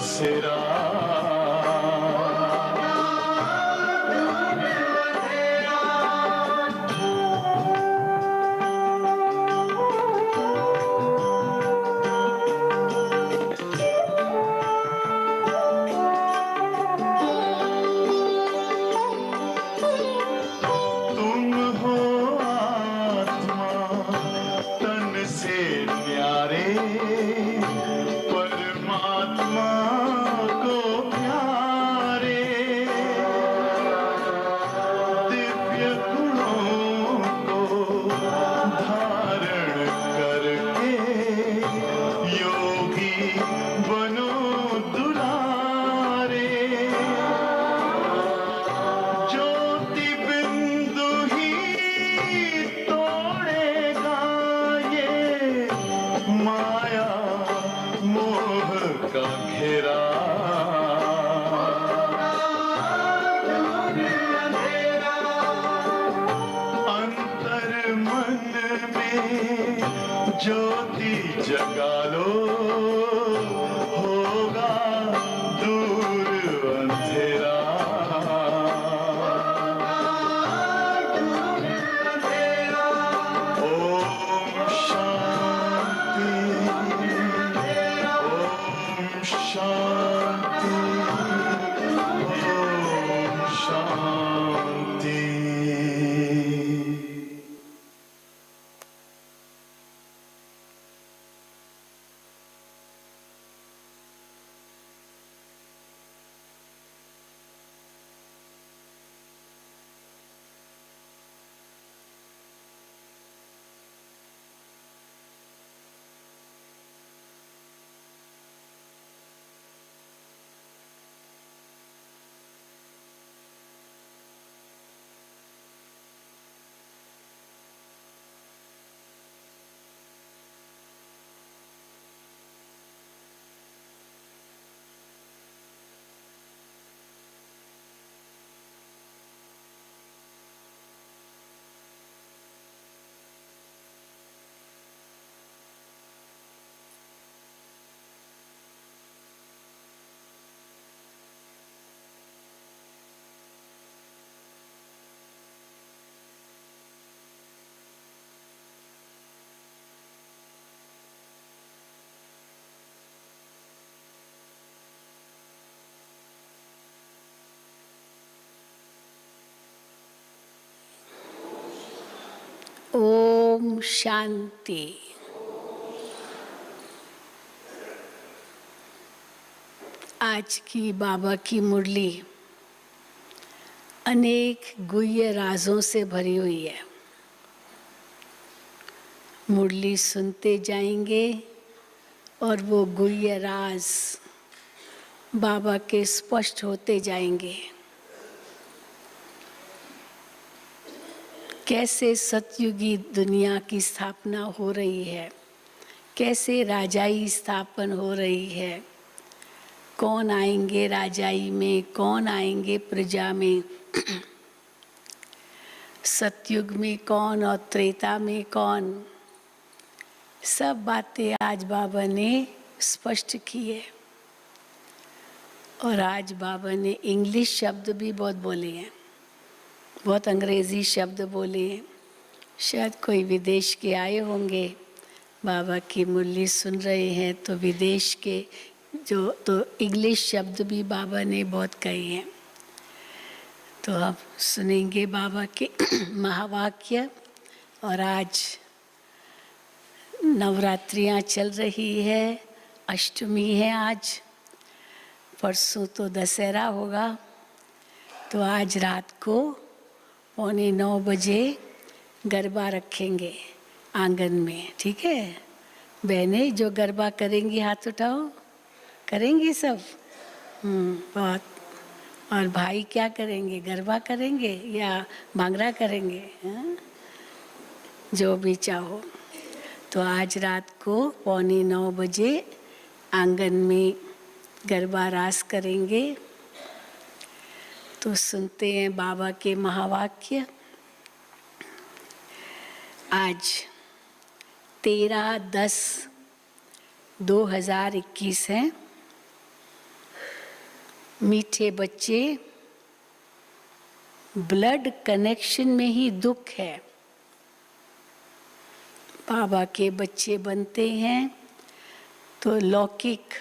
सिरा तुम हो आत्मा तन से न्यारे परमात्मा को प्यारे दिव्य गुणों को धारण करके योगी बनो दुलारे ज्योति बिंदु ही तोड़ेगा ये माया मोह का घेरा अंतर मन में ज्योति जगा लो होगा दूर अंधेरा ओम शांति ओम शांति ओम शांति। ओम शांति। आज की बाबा की मुरली अनेक गुह्य राजों से भरी हुई है। मुरली सुनते जाएंगे और वो गुह्य राज बाबा के स्पष्ट होते जाएंगे। कैसे सतयुगी दुनिया की स्थापना हो रही है, कैसे राजाई स्थापन हो रही है, कौन आएंगे राजाई में, कौन आएंगे प्रजा में, सतयुग में कौन और त्रेता में कौन, सब बातें आज बाबा ने स्पष्ट की है। और आज बाबा ने इंग्लिश शब्द भी बहुत बोले हैं, बहुत अंग्रेजी शब्द बोले हैं। शायद कोई विदेश के आए होंगे, बाबा की मुरली सुन रहे हैं तो विदेश के जो तो इंग्लिश शब्द भी बाबा ने बहुत कहे हैं। तो अब सुनेंगे बाबा के महावाक्य। और आज नवरात्रियां चल रही है, अष्टमी है आज, परसों तो दशहरा होगा। तो आज रात को 8:45 बजे गरबा रखेंगे आंगन में, ठीक है? बहनें जो गरबा करेंगी हाथ उठाओ, करेंगी सब? बहुत। और भाई क्या करेंगे, गरबा करेंगे या भांगड़ा करेंगे? जो भी चाहो। तो आज रात को 8:45 बजे आंगन में गरबा रास करेंगे। तो सुनते हैं बाबा के महावाक्य। आज 13/10/2021 है मीठे बच्चे, ब्लड कनेक्शन में ही दुख है। बाबा के बच्चे बनते हैं तो लौकिक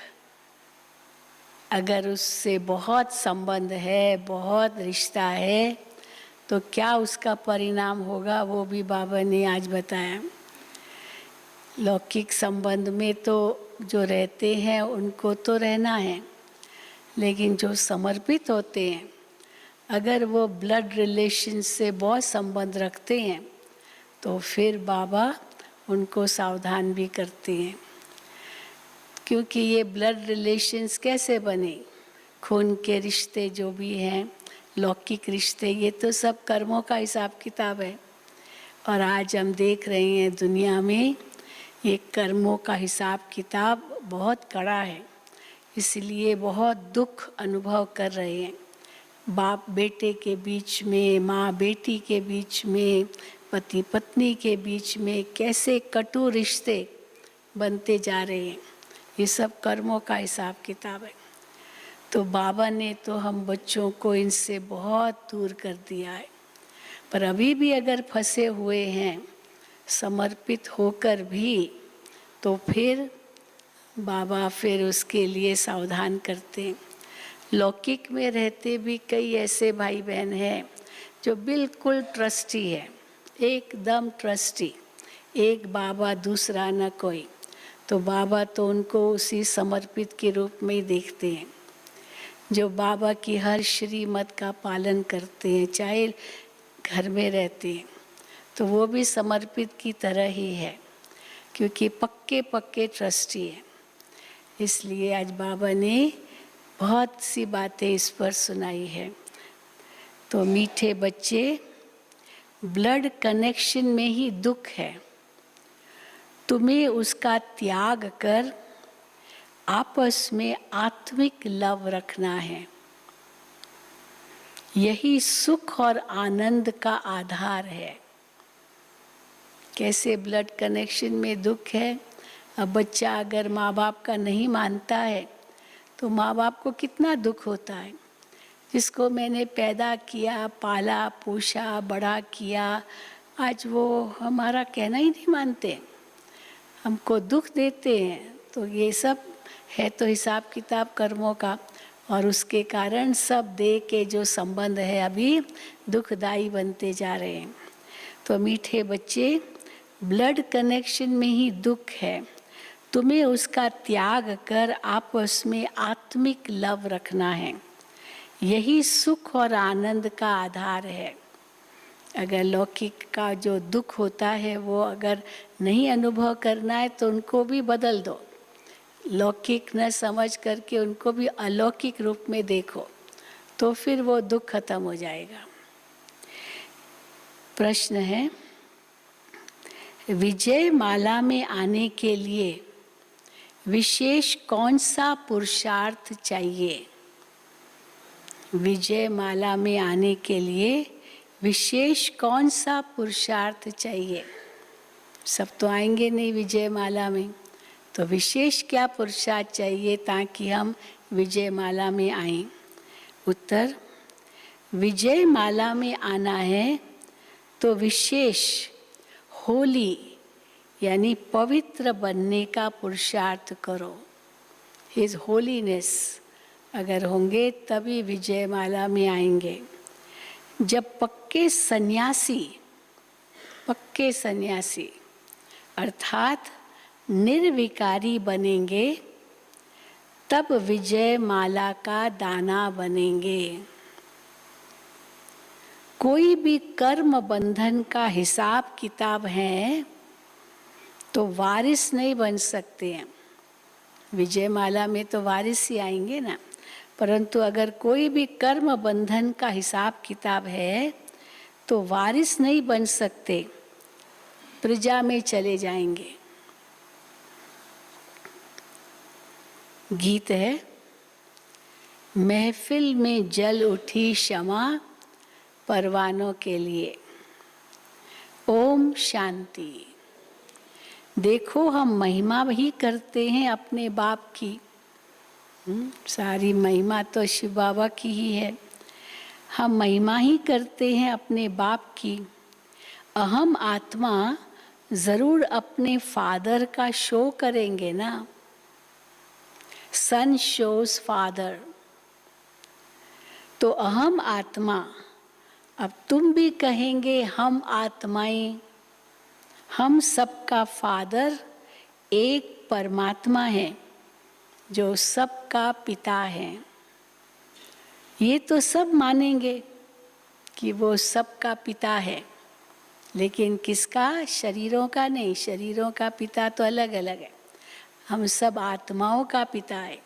अगर उससे बहुत संबंध है, बहुत रिश्ता है, तो क्या उसका परिणाम होगा वो भी बाबा ने आज बताया। लौकिक संबंध में तो जो रहते हैं उनको तो रहना है, लेकिन जो समर्पित होते हैं अगर वो ब्लड रिलेशन से बहुत संबंध रखते हैं तो फिर बाबा उनको सावधान भी करते हैं। क्योंकि ये ब्लड रिलेशंस कैसे बने, खून के रिश्ते जो भी हैं, लौकिक रिश्ते, ये तो सब कर्मों का हिसाब किताब है। और आज हम देख रहे हैं दुनिया में ये कर्मों का हिसाब किताब बहुत कड़ा है, इसलिए बहुत दुख अनुभव कर रहे हैं। बाप बेटे के बीच में, माँ बेटी के बीच में, पति पत्नी के बीच में कैसे कटु रिश्ते बनते जा रहे हैं, ये सब कर्मों का हिसाब किताब है। तो बाबा ने तो हम बच्चों को इनसे बहुत दूर कर दिया है। पर अभी भी अगर फंसे हुए हैं समर्पित होकर भी, तो फिर बाबा फिर उसके लिए सावधान करते हैं। लौकिक में रहते भी कई ऐसे भाई बहन हैं जो बिल्कुल ट्रस्टी है, एकदम ट्रस्टी, एक बाबा दूसरा न कोई। तो बाबा तो उनको उसी समर्पित के रूप में ही देखते हैं, जो बाबा की हर श्रीमत का पालन करते हैं, चाहे घर में रहते हैं तो वो भी समर्पित की तरह ही है, क्योंकि पक्के पक्के ट्रस्टी है। इसलिए आज बाबा ने बहुत सी बातें इस पर सुनाई है। तो मीठे बच्चे, ब्लड कनेक्शन में ही दुख है, तुम्हें उसका त्याग कर आपस में आत्मिक लव रखना है। यही सुख और आनंद का आधार है। कैसे ब्लड कनेक्शन में दुख है? अब बच्चा अगर माँ बाप का नहीं मानता है तो माँ बाप को कितना दुख होता है। जिसको मैंने पैदा किया, पाला पोषा, बड़ा किया, आज वो हमारा कहना ही नहीं मानते, हमको दुख देते हैं। तो ये सब है तो हिसाब किताब कर्मों का, और उसके कारण सब देह के जो संबंध है अभी दुखदायी बनते जा रहे हैं। तो मीठे बच्चे, ब्लड कनेक्शन में ही दुख है, तुम्हें उसका त्याग कर आपस में आत्मिक लव रखना है। यही सुख और आनंद का आधार है। अगर लौकिक का जो दुख होता है वो अगर नहीं अनुभव करना है तो उनको भी बदल दो, लौकिक न समझ करके उनको भी अलौकिक रूप में देखो, तो फिर वो दुख खत्म हो जाएगा। प्रश्न है, विजय माला में आने के लिए विशेष कौन सा पुरुषार्थ चाहिए? विजय माला में आने के लिए विशेष कौन सा पुरुषार्थ चाहिए? सब तो आएंगे नहीं विजय माला में, तो विशेष क्या पुरुषार्थ चाहिए ताकि हम विजय माला में आएं? उत्तर, विजय माला में आना है तो विशेष होली यानी पवित्र बनने का पुरुषार्थ करो। हिज होलीनेस अगर होंगे तभी विजय माला में आएंगे। जब पक्के सन्यासी अर्थात निर्विकारी बनेंगे तब विजय माला का दाना बनेंगे। कोई भी कर्म बंधन का हिसाब किताब है तो वारिस नहीं बन सकते हैं। विजय माला में तो वारिस ही आएंगे ना, परंतु अगर कोई भी कर्म बंधन का हिसाब किताब है तो वारिस नहीं बन सकते, प्रजा में चले जाएंगे। गीत है, महफिल में जल उठी शमा परवानों के लिए। ओम शांति। देखो हम महिमा भी करते हैं अपने बाप की, सारी महिमा तो शिव बाबा की ही है। हम महिमा ही करते हैं अपने बाप की। अहम आत्मा जरूर अपने फादर का शो करेंगे ना। सन शोज फादर। तो अहम आत्मा, अब तुम भी कहेंगे हम आत्माएं, हम सबका फादर एक परमात्मा है जो सबका पिता है। ये तो सब मानेंगे कि वो सबका पिता है, लेकिन किसका? शरीरों का नहीं। शरीरों का पिता तो अलग अलग है। हम सब आत्माओं का पिता है।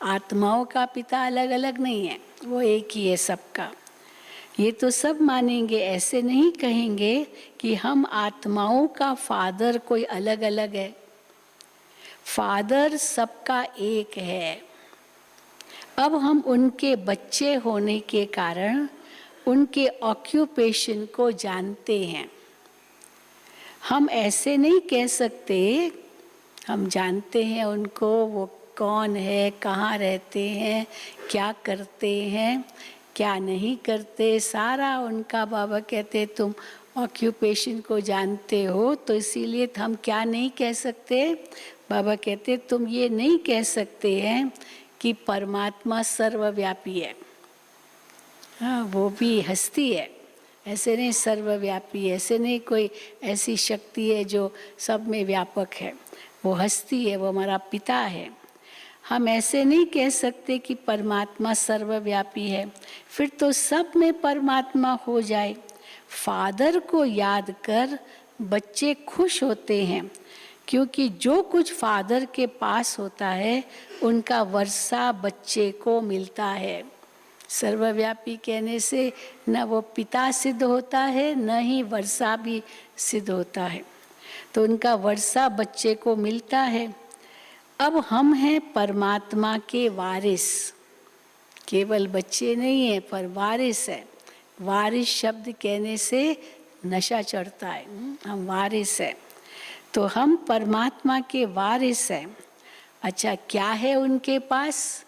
आत्माओं का पिता अलग अलग नहीं है, वो एक ही है सबका। ये तो सब मानेंगे, ऐसे नहीं कहेंगे कि हम आत्माओं का फादर कोई अलग अलग है। फादर सबका एक है। अब हम उनके बच्चे होने के कारण उनके ऑक्यूपेशन को जानते हैं। हम ऐसे नहीं कह सकते, हम जानते हैं उनको, वो कौन है, कहाँ रहते हैं, क्या करते हैं, क्या नहीं करते, सारा उनका बाबा कहते तुम ऑक्यूपेशन को जानते हो, तो इसीलिए हम क्या नहीं कह सकते। बाबा कहते तुम ये नहीं कह सकते हैं कि परमात्मा सर्वव्यापी है। हाँ, वो भी हस्ती है, ऐसे नहीं सर्वव्यापी, ऐसे नहीं कोई ऐसी शक्ति है जो सब में व्यापक है। वो हस्ती है, वो हमारा पिता है। हम ऐसे नहीं कह सकते कि परमात्मा सर्वव्यापी है, फिर तो सब में परमात्मा हो जाए। फादर को याद कर बच्चे खुश होते हैं, क्योंकि जो कुछ फादर के पास होता है उनका वर्षा बच्चे को मिलता है। सर्वव्यापी कहने से न वो पिता सिद्ध होता है, न ही वर्षा भी सिद्ध होता है, तो उनका वर्षा बच्चे को मिलता है। अब हम हैं परमात्मा के वारिस, केवल बच्चे नहीं है पर वारिस है। वारिस शब्द कहने से नशा चढ़ता है। हम वारिस है, तो हम परमात्मा के वारिस हैं। अच्छा, क्या है उनके पास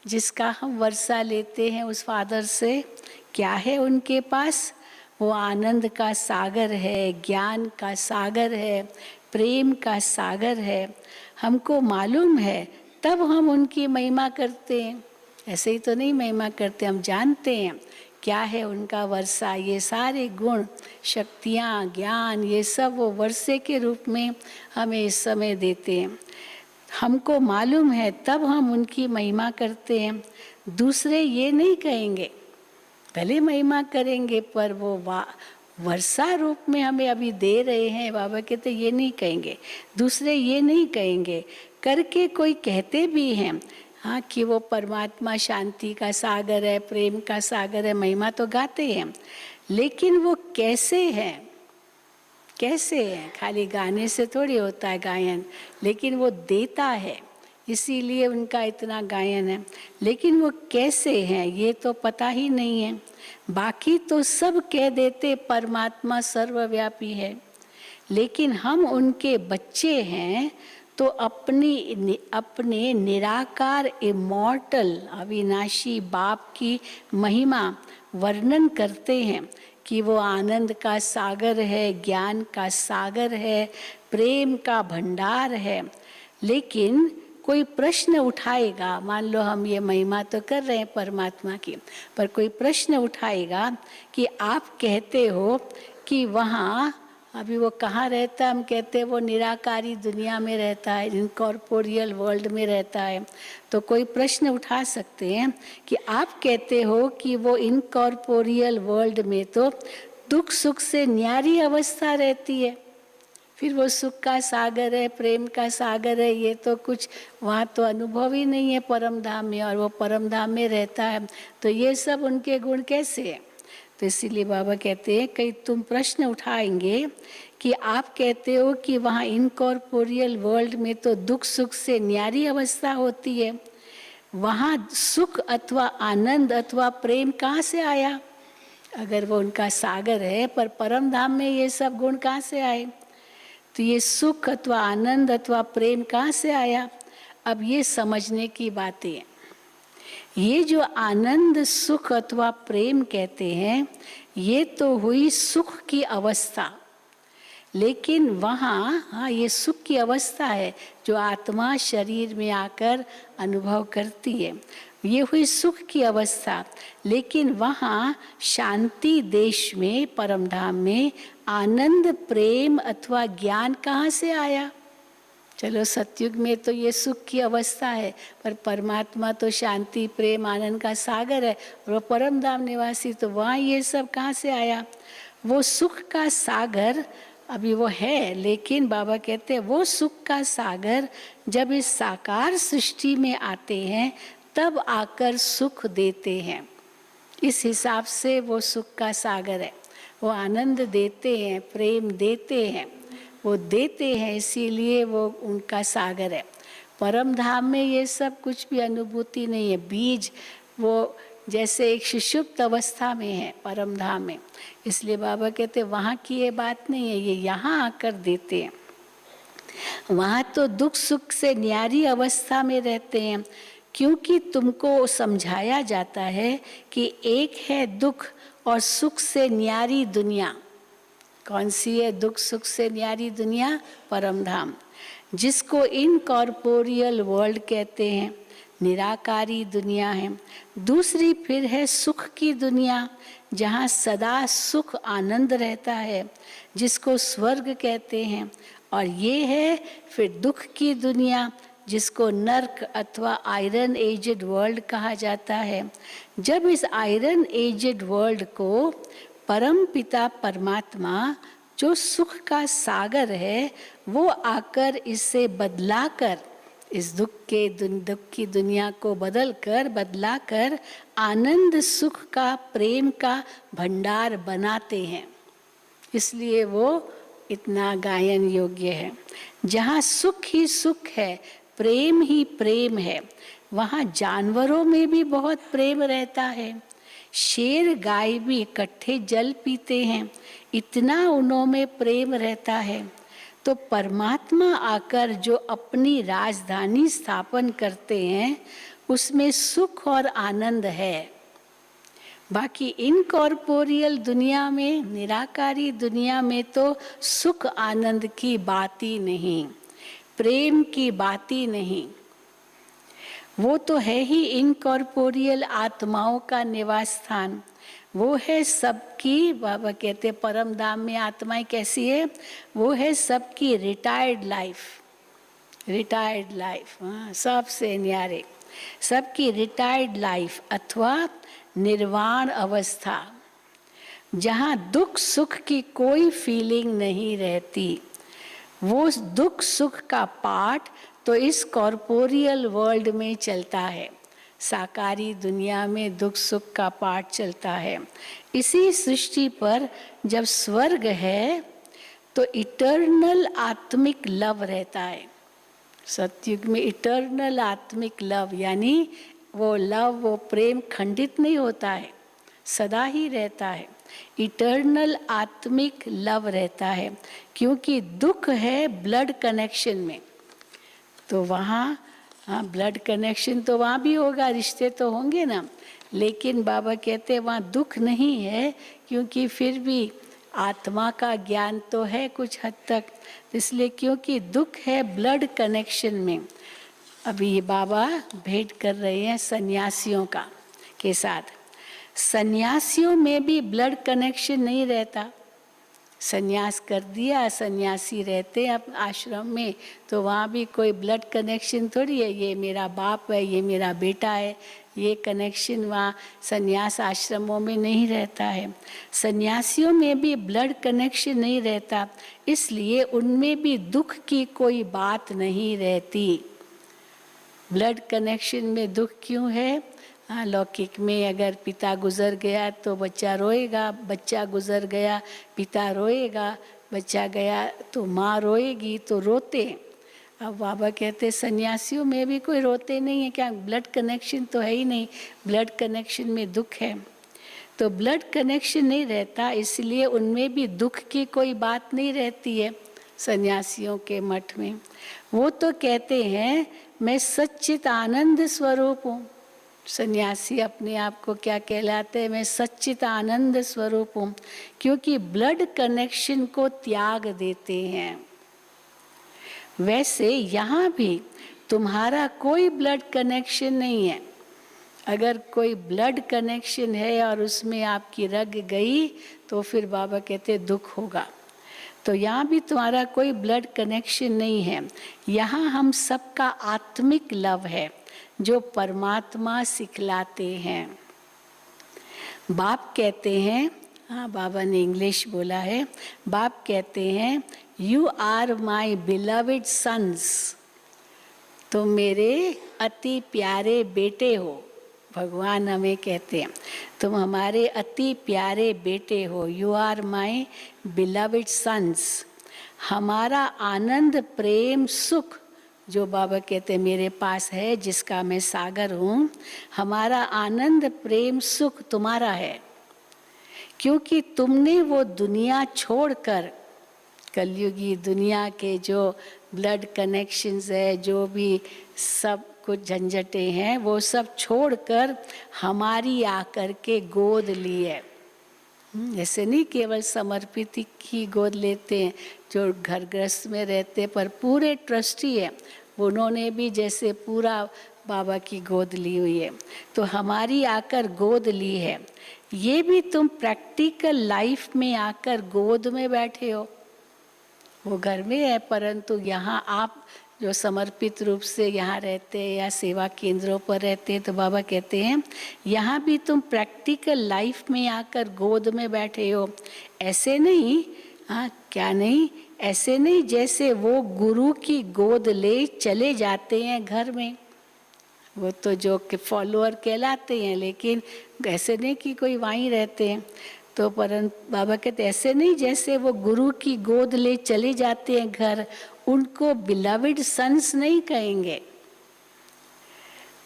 जिसका हम वर्षा लेते हैं उस फादर से? क्या है उनके पास? वो आनंद का सागर है, ज्ञान का सागर है, प्रेम का सागर है। हमको मालूम है, तब हम उनकी महिमा करते हैं। ऐसे ही तो नहीं महिमा करते, हम जानते हैं क्या है उनका वर्षा। ये सारे गुण, शक्तियाँ, ज्ञान, ये सब वो वर्षे के रूप में हमें इस समय देते हैं। हमको मालूम है, तब हम उनकी महिमा करते हैं। दूसरे ये नहीं कहेंगे, भले महिमा करेंगे पर वो वर्षा रूप में हमें अभी दे रहे हैं। बाबा कहते ये नहीं कहेंगे, दूसरे ये नहीं कहेंगे। करके कोई कहते भी हैं हाँ कि वो परमात्मा शांति का सागर है, प्रेम का सागर है, महिमा तो गाते हैं, लेकिन वो कैसे हैं? कैसे हैं? खाली गाने से थोड़ी होता है गायन, लेकिन वो देता है, इसीलिए उनका इतना गायन है। लेकिन वो कैसे हैं ये तो पता ही नहीं है। बाकी तो सब कह देते परमात्मा सर्वव्यापी है, लेकिन हम उनके बच्चे हैं तो अपने निराकार इमॉर्टल अविनाशी बाप की महिमा वर्णन करते हैं कि वो आनंद का सागर है, ज्ञान का सागर है, प्रेम का भंडार है। लेकिन कोई प्रश्न उठाएगा, मान लो हम ये महिमा तो कर रहे हैं परमात्मा की, पर कोई प्रश्न उठाएगा कि आप कहते हो कि वहाँ अभी वो कहाँ रहता है? हम कहते हैं वो निराकारी दुनिया में रहता है, इनकॉर्पोरियल वर्ल्ड में रहता है। तो कोई प्रश्न उठा सकते हैं कि आप कहते हो कि वो इनकॉर्पोरियल वर्ल्ड में तो दुख सुख से न्यारी अवस्था रहती है, फिर वो सुख का सागर है, प्रेम का सागर है, ये तो कुछ वहाँ तो अनुभव ही नहीं है परम धाम में, और वो परम धाम में रहता है, तो ये सब उनके गुण कैसे हैं? तो इसीलिए बाबा कहते हैं कहीं तुम प्रश्न उठाएंगे कि आप कहते हो कि वहाँ इनकॉर्पोरियल वर्ल्ड में तो दुख सुख से न्यारी अवस्था होती है, वहाँ सुख अथवा आनंद अथवा प्रेम कहाँ से आया? अगर वो उनका सागर है, पर परम धाम में ये सब गुण कहाँ से आए? तो ये सुख अथवा आनंद अथवा प्रेम कहाँ से आया? अब ये समझने की बातें हैं। ये जो आनंद सुख अथवा प्रेम कहते हैं, ये तो हुई सुख की अवस्था। लेकिन वहाँ ये सुख की अवस्था है जो आत्मा शरीर में आकर अनुभव करती है, ये हुई सुख की अवस्था। लेकिन वहाँ शांति देश में, परम धाम में आनंद प्रेम अथवा ज्ञान कहाँ से आया? चलो सतयुग में तो ये सुख की अवस्था है, पर परमात्मा तो शांति प्रेम आनंद का सागर है, और वो परम धाम निवासी, तो वहाँ ये सब कहाँ से आया? वो सुख का सागर अभी वो है, लेकिन बाबा कहते हैं वो सुख का सागर जब इस साकार सृष्टि में आते हैं तब आकर सुख देते हैं। इस हिसाब से वो सुख का सागर है, वो आनंद देते हैं, प्रेम देते हैं, वो देते हैं, इसीलिए वो उनका सागर है। परम धाम में ये सब कुछ भी अनुभूति नहीं है। बीज वो जैसे एक सुषुप्त अवस्था में है परम धाम में, इसलिए बाबा कहते हैं वहाँ की ये बात नहीं है, ये यहाँ आकर देते हैं। वहाँ तो दुख सुख से न्यारी अवस्था में रहते हैं, क्योंकि तुमको समझाया जाता है कि एक है दुख और सुख से न्यारी दुनिया। कौन सी है दुख सुख से न्यारी दुनिया? परम धाम, जिसको इनकॉर्पोरियल वर्ल्ड कहते हैं, निराकारी दुनिया है। दूसरी फिर है सुख की दुनिया, जहाँ सदा सुख आनंद रहता है, जिसको स्वर्ग कहते हैं। और ये है फिर दुख की दुनिया, जिसको नर्क अथवा आयरन एजेड वर्ल्ड कहा जाता है। जब इस आयरन एजेड वर्ल्ड को परम पिता परमात्मा जो सुख का सागर है, वो आकर इसे बदलाकर, इस दुख की दुनिया को बदलाकर आनंद सुख का प्रेम का भंडार बनाते हैं। इसलिए वो इतना गायन योग्य है। जहाँ सुख ही सुख है, प्रेम ही प्रेम है, वहाँ जानवरों में भी बहुत प्रेम रहता है। शेर गाय भी इकट्ठे जल पीते हैं, इतना उनमें प्रेम रहता है। तो परमात्मा आकर जो अपनी राजधानी स्थापन करते हैं, उसमें सुख और आनंद है। बाकी इनकॉर्पोरियल दुनिया में, निराकारी दुनिया में तो सुख आनंद की बात ही नहीं, प्रेम की बात ही नहीं। वो तो है ही इनकॉर्पोरियल आत्माओं का निवास स्थान। वो है सबकी, बाबा कहते हैं परम धाम में आत्माएं कैसी है? वो है सबकी रिटायर्ड लाइफ, हाँ, सबसे न्यारे, सबकी रिटायर्ड लाइफ अथवा निर्वाण अवस्था, जहाँ दुख सुख की कोई फीलिंग नहीं रहती। वो दुख सुख का पाठ तो इस कॉर्पोरियल वर्ल्ड में चलता है, साकारी दुनिया में दुख सुख का पाठ चलता है। इसी सृष्टि पर जब स्वर्ग है तो इटर्नल आत्मिक लव रहता है। सतयुग में इटर्नल आत्मिक लव, यानी वो लव, वो प्रेम खंडित नहीं होता है, सदा ही रहता है। इटर्नल आत्मिक लव रहता है, क्योंकि दुख है ब्लड कनेक्शन में, तो वहाँ हाँ ब्लड कनेक्शन तो वहाँ भी होगा, रिश्ते तो होंगे ना। लेकिन बाबा कहते हैं वहाँ दुख नहीं है, क्योंकि फिर भी आत्मा का ज्ञान तो है कुछ हद तक, इसलिए क्योंकि दुख है ब्लड कनेक्शन में। अभी ये बाबा भेंट कर रहे हैं सन्यासियों का के साथ। सन्यासियों में भी ब्लड कनेक्शन नहीं रहता। सन्यास कर दिया, सन्यासी रहते हैं अब आश्रम में, तो वहाँ भी कोई ब्लड कनेक्शन थोड़ी है, ये मेरा बाप है, ये मेरा बेटा है, ये कनेक्शन वहाँ सन्यास आश्रमों में नहीं रहता है। सन्यासियों में भी ब्लड कनेक्शन नहीं रहता, इसलिए उनमें भी दुख की कोई बात नहीं रहती। ब्लड कनेक्शन में दुख क्यों है? हाँ, लौकिक में अगर पिता गुजर गया तो बच्चा रोएगा, बच्चा गुजर गया पिता रोएगा, बच्चा गया तो माँ रोएगी, तो रोते। अब बाबा कहते सन्यासियों में भी कोई रोते नहीं है, क्या ब्लड कनेक्शन तो है ही नहीं, ब्लड कनेक्शन में दुख है। तो ब्लड कनेक्शन नहीं रहता, इसलिए उनमें भी दुख की कोई बात नहीं रहती है। सन्यासियों के मठ में वो तो कहते हैं मैं सच्चित आनंद स्वरूप हूँ। सन्यासी अपने आप को क्या कहलाते हैं? मैं सच्चित आनंद स्वरूप हूँ, क्योंकि ब्लड कनेक्शन को त्याग देते हैं। वैसे यहाँ भी तुम्हारा कोई ब्लड कनेक्शन नहीं है। अगर कोई ब्लड कनेक्शन है और उसमें आपकी रग गई तो फिर बाबा कहते दुख होगा। तो यहाँ भी तुम्हारा कोई ब्लड कनेक्शन नहीं है। यहाँ हम सबका आत्मिक लव है जो परमात्मा सिखलाते हैं। बाप कहते हैं, हाँ बाबा ने इंग्लिश बोला है, बाप कहते हैं you are my beloved sons, तुम मेरे अति प्यारे बेटे हो। भगवान हमें कहते हैं तुम हमारे अति प्यारे बेटे हो। You are my beloved sons. हमारा आनंद प्रेम सुख जो बाबा कहते हैं मेरे पास है, जिसका मैं सागर हूँ, हमारा आनंद प्रेम सुख तुम्हारा है, क्योंकि तुमने वो दुनिया छोड़कर, कलयुगी दुनिया के जो ब्लड कनेक्शंस है, जो भी सब कुछ झंझटें हैं, वो सब छोड़कर हमारी आकर के गोद ली है। ऐसे नहीं केवल समर्पित की गोद लेते हैं जो घर गृहस्थ में रहते, पर पूरे ट्रस्टी है, उन्होंने भी जैसे पूरा बाबा की गोद ली हुई है। तो हमारी आकर गोद ली है। ये भी तुम प्रैक्टिकल लाइफ में आकर गोद में बैठे हो। वो घर में है, परंतु यहाँ आप जो समर्पित रूप से यहाँ रहते हैं या सेवा केंद्रों पर रहते हैं, तो बाबा कहते हैं यहाँ भी तुम प्रैक्टिकल लाइफ में आकर गोद में बैठे हो। ऐसे नहीं, हाँ क्या नहीं, ऐसे नहीं जैसे वो गुरु की गोद ले चले जाते हैं घर में, वो तो जो कि फॉलोअर कहलाते हैं, लेकिन ऐसे नहीं कि कोई वहीं रहते हैं। तो परंतु बाबा कहते ऐसे नहीं जैसे वो गुरु की गोद ले चले जाते हैं घर, उनको बिलवड सन्स नहीं कहेंगे।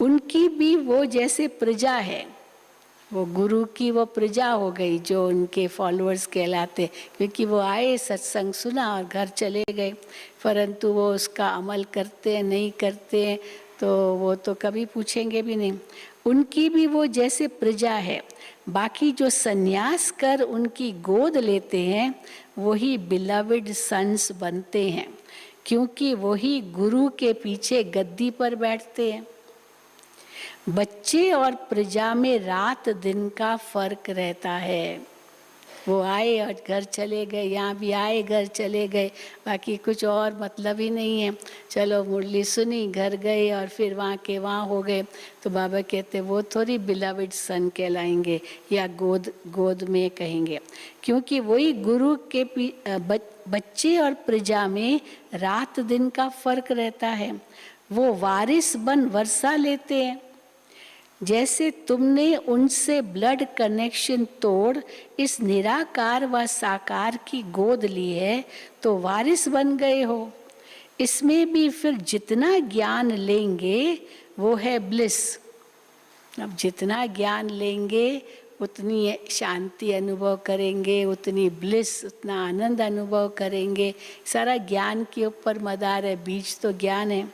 उनकी भी वो जैसे प्रजा है, वो गुरु की वो प्रजा हो गई जो उनके फॉलोअर्स कहलाते, क्योंकि वो आए, सत्संग सुना और घर चले गए, परंतु वो उसका अमल करते हैं नहीं करते हैं तो वो तो कभी पूछेंगे भी नहीं। उनकी भी वो जैसे प्रजा है। बाकी जो सन्यास कर उनकी गोद लेते हैं वही बिलवड सन्स बनते हैं, क्योंकि वही गुरु के पीछे गद्दी पर बैठते हैं। बच्चे और प्रजा में रात दिन का फर्क रहता है। वो आए और घर चले गए, यहाँ भी आए घर चले गए, बाकी कुछ और मतलब ही नहीं है। चलो मुरली सुनी, घर गए और फिर वहाँ के वहाँ हो गए। तो बाबा कहते वो थोड़ी बिलवड सन कहलाएंगे या गोद में कहेंगे, क्योंकि वही गुरु के बच्चे और प्रजा में रात दिन का फर्क रहता है। वो वारिस बन वर्षा लेते हैं। जैसे तुमने उनसे ब्लड कनेक्शन तोड़ इस निराकार व साकार की गोद ली है तो वारिस बन गए हो। इसमें भी फिर जितना ज्ञान लेंगे वो है ब्लिस। अब जितना ज्ञान लेंगे उतनी शांति अनुभव करेंगे, उतनी ब्लिस, उतना आनंद अनुभव करेंगे। सारा ज्ञान के ऊपर मदार है, बीज तो ज्ञान है।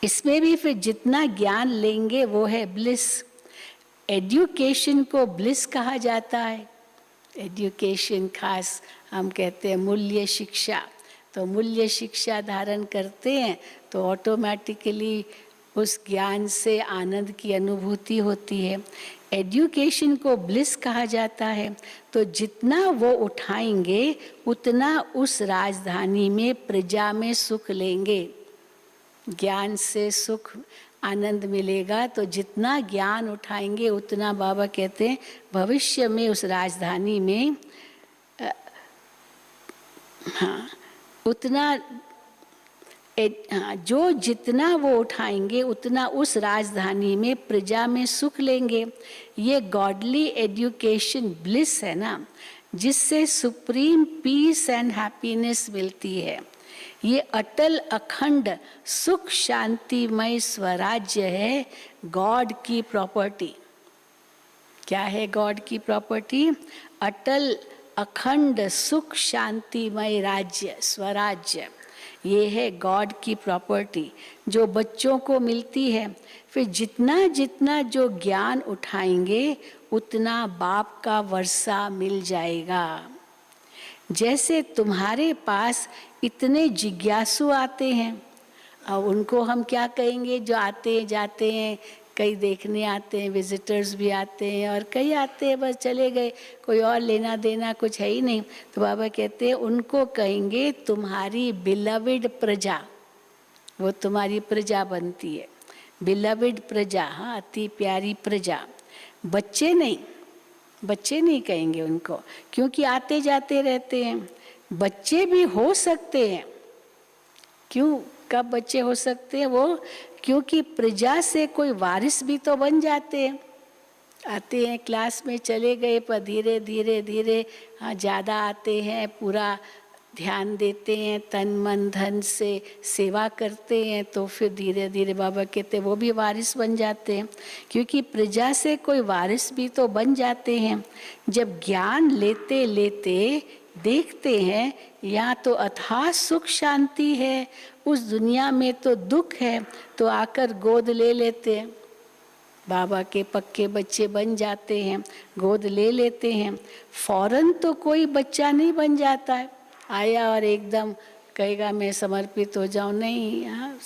इसमें भी फिर जितना ज्ञान लेंगे वो है ब्लिस। एजुकेशन को ब्लिस कहा जाता है। एजुकेशन खास हम कहते हैं मूल्य शिक्षा। तो मूल्य शिक्षा धारण करते हैं तो ऑटोमेटिकली उस ज्ञान से आनंद की अनुभूति होती है। एजुकेशन को ब्लिस कहा जाता है। तो जितना वो उठाएंगे उतना उस राजधानी में प्रजा में सुख लेंगे। ज्ञान से सुख आनंद मिलेगा, तो जितना ज्ञान उठाएंगे उतना बाबा कहते हैं भविष्य में उस राजधानी में उतना जो जितना वो उठाएंगे उतना उस राजधानी में प्रजा में सुख लेंगे। ये गॉडली एजुकेशन ब्लिस है ना, जिससे सुप्रीम पीस एंड हैप्पीनेस मिलती है। ये अटल अखंड सुख शांतिमय स्वराज्य है, गॉड की प्रॉपर्टी। क्या है गॉड की प्रॉपर्टी? अटल अखंड सुख शांतिमय राज्य, स्वराज्य। ये है गॉड की प्रॉपर्टी जो बच्चों को मिलती है। फिर जितना जितना जो ज्ञान उठाएंगे उतना बाप का वर्षा मिल जाएगा। जैसे तुम्हारे पास इतने जिज्ञासु आते हैं, और उनको हम क्या कहेंगे, जो आते जाते हैं, कई देखने आते हैं, विजिटर्स भी आते हैं, और कई आते हैं बस चले गए, कोई और लेना देना कुछ है ही नहीं। तो बाबा कहते हैं उनको कहेंगे तुम्हारी बिलविड प्रजा, वो तुम्हारी प्रजा बनती है, बिलविड प्रजा, हाँ अति प्यारी प्रजा। बच्चे नहीं, बच्चे नहीं कहेंगे उनको, क्योंकि आते जाते रहते हैं। बच्चे भी हो सकते हैं, क्यों, कब बच्चे हो सकते हैं वो, क्योंकि प्रजा से कोई वारिस भी तो बन जाते हैं। आते हैं क्लास में चले गए, पर धीरे धीरे धीरे हाँ ज़्यादा आते हैं, पूरा ध्यान देते हैं, तन मन धन से सेवा करते हैं, तो फिर धीरे धीरे बाबा कहते हैं वो भी वारिस बन जाते हैं। क्योंकि प्रजा से कोई वारिस भी तो बन जाते हैं। जब ज्ञान लेते लेते देखते हैं यहाँ तो अथाह सुख शांति है, उस दुनिया में तो दुख है, तो आकर गोद ले लेते हैं, बाबा के पक्के बच्चे बन जाते हैं, गोद ले लेते हैं। फौरन तो कोई बच्चा नहीं बन जाता है, आया और एकदम कहेगा मैं समर्पित हो जाऊं, नहीं, यहाँ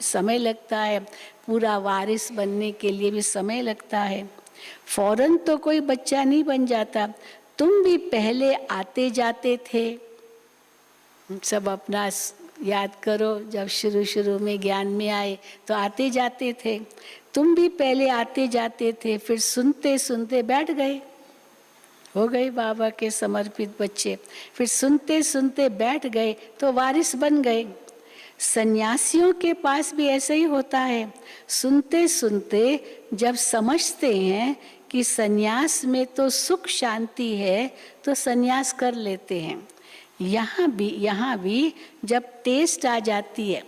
समय लगता है, पूरा वारिस बनने के लिए भी समय लगता है। फौरन तो कोई बच्चा नहीं बन जाता। तुम भी पहले आते जाते थे, सब अपना याद करो, जब शुरू शुरू में ज्ञान में आए तो आते जाते थे, तुम भी पहले आते जाते थे, फिर सुनते सुनते बैठ गए, हो गए बाबा के समर्पित बच्चे, फिर सुनते सुनते बैठ गए तो वारिस बन गए। सन्यासियों के पास भी ऐसा ही होता है, सुनते सुनते जब समझते हैं कि सन्यास में तो सुख शांति है तो सन्यास कर लेते हैं। यहाँ भी जब टेस्ट आ जाती है,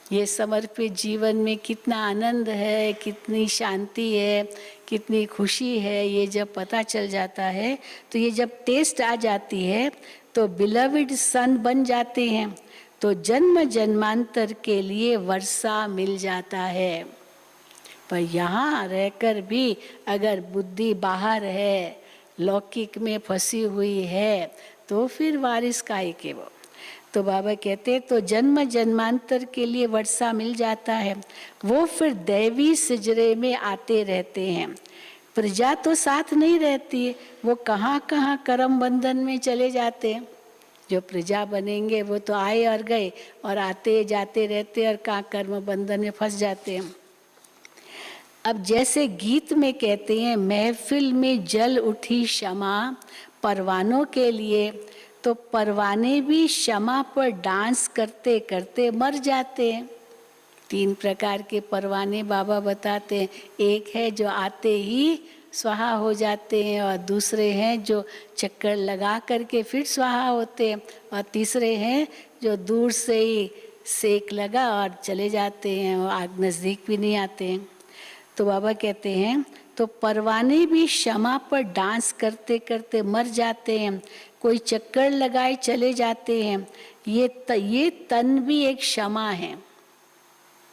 ये समर्पित जीवन में कितना आनंद है, कितनी शांति है, कितनी खुशी है, ये जब पता चल जाता है, तो ये जब टेस्ट आ जाती है तो बिलविड सन बन जाते हैं, तो जन्म जन्मांतर के लिए वर्षा मिल जाता है। पर यहाँ रहकर भी अगर बुद्धि बाहर है, लौकिक में फंसी हुई है, तो फिर वारिस काहे के वो। तो बाबा कहते तो जन्म जन्मांतर के लिए वर्षा मिल जाता है, वो फिर दैवी सिजरे में आते रहते हैं। प्रजा तो साथ नहीं रहती है, वो कहाँ कहाँ कर्म बंधन में चले जाते हैं। जो प्रजा बनेंगे वो तो आए और गए, और आते जाते रहते और कहाँ कर्म बंधन में फंस जाते हैं। अब जैसे गीत में कहते हैं, महफिल में जल उठी क्षमा परवानों के लिए, तो परवाने भी क्षमा पर डांस करते करते मर जाते हैं। 3 प्रकार के परवाने बाबा बताते हैं, एक है जो आते ही स्वाहा हो जाते हैं, और दूसरे हैं जो चक्कर लगा करके फिर स्वाहा होते हैं, और तीसरे हैं जो दूर से ही सेक लगा और चले जाते हैं, और आग नज़दीक भी नहीं आते हैं। तो बाबा कहते हैं तो परवाने भी क्षमा पर डांस करते करते मर जाते हैं, कोई चक्कर लगाए चले जाते हैं। ये तन भी एक क्षमा है,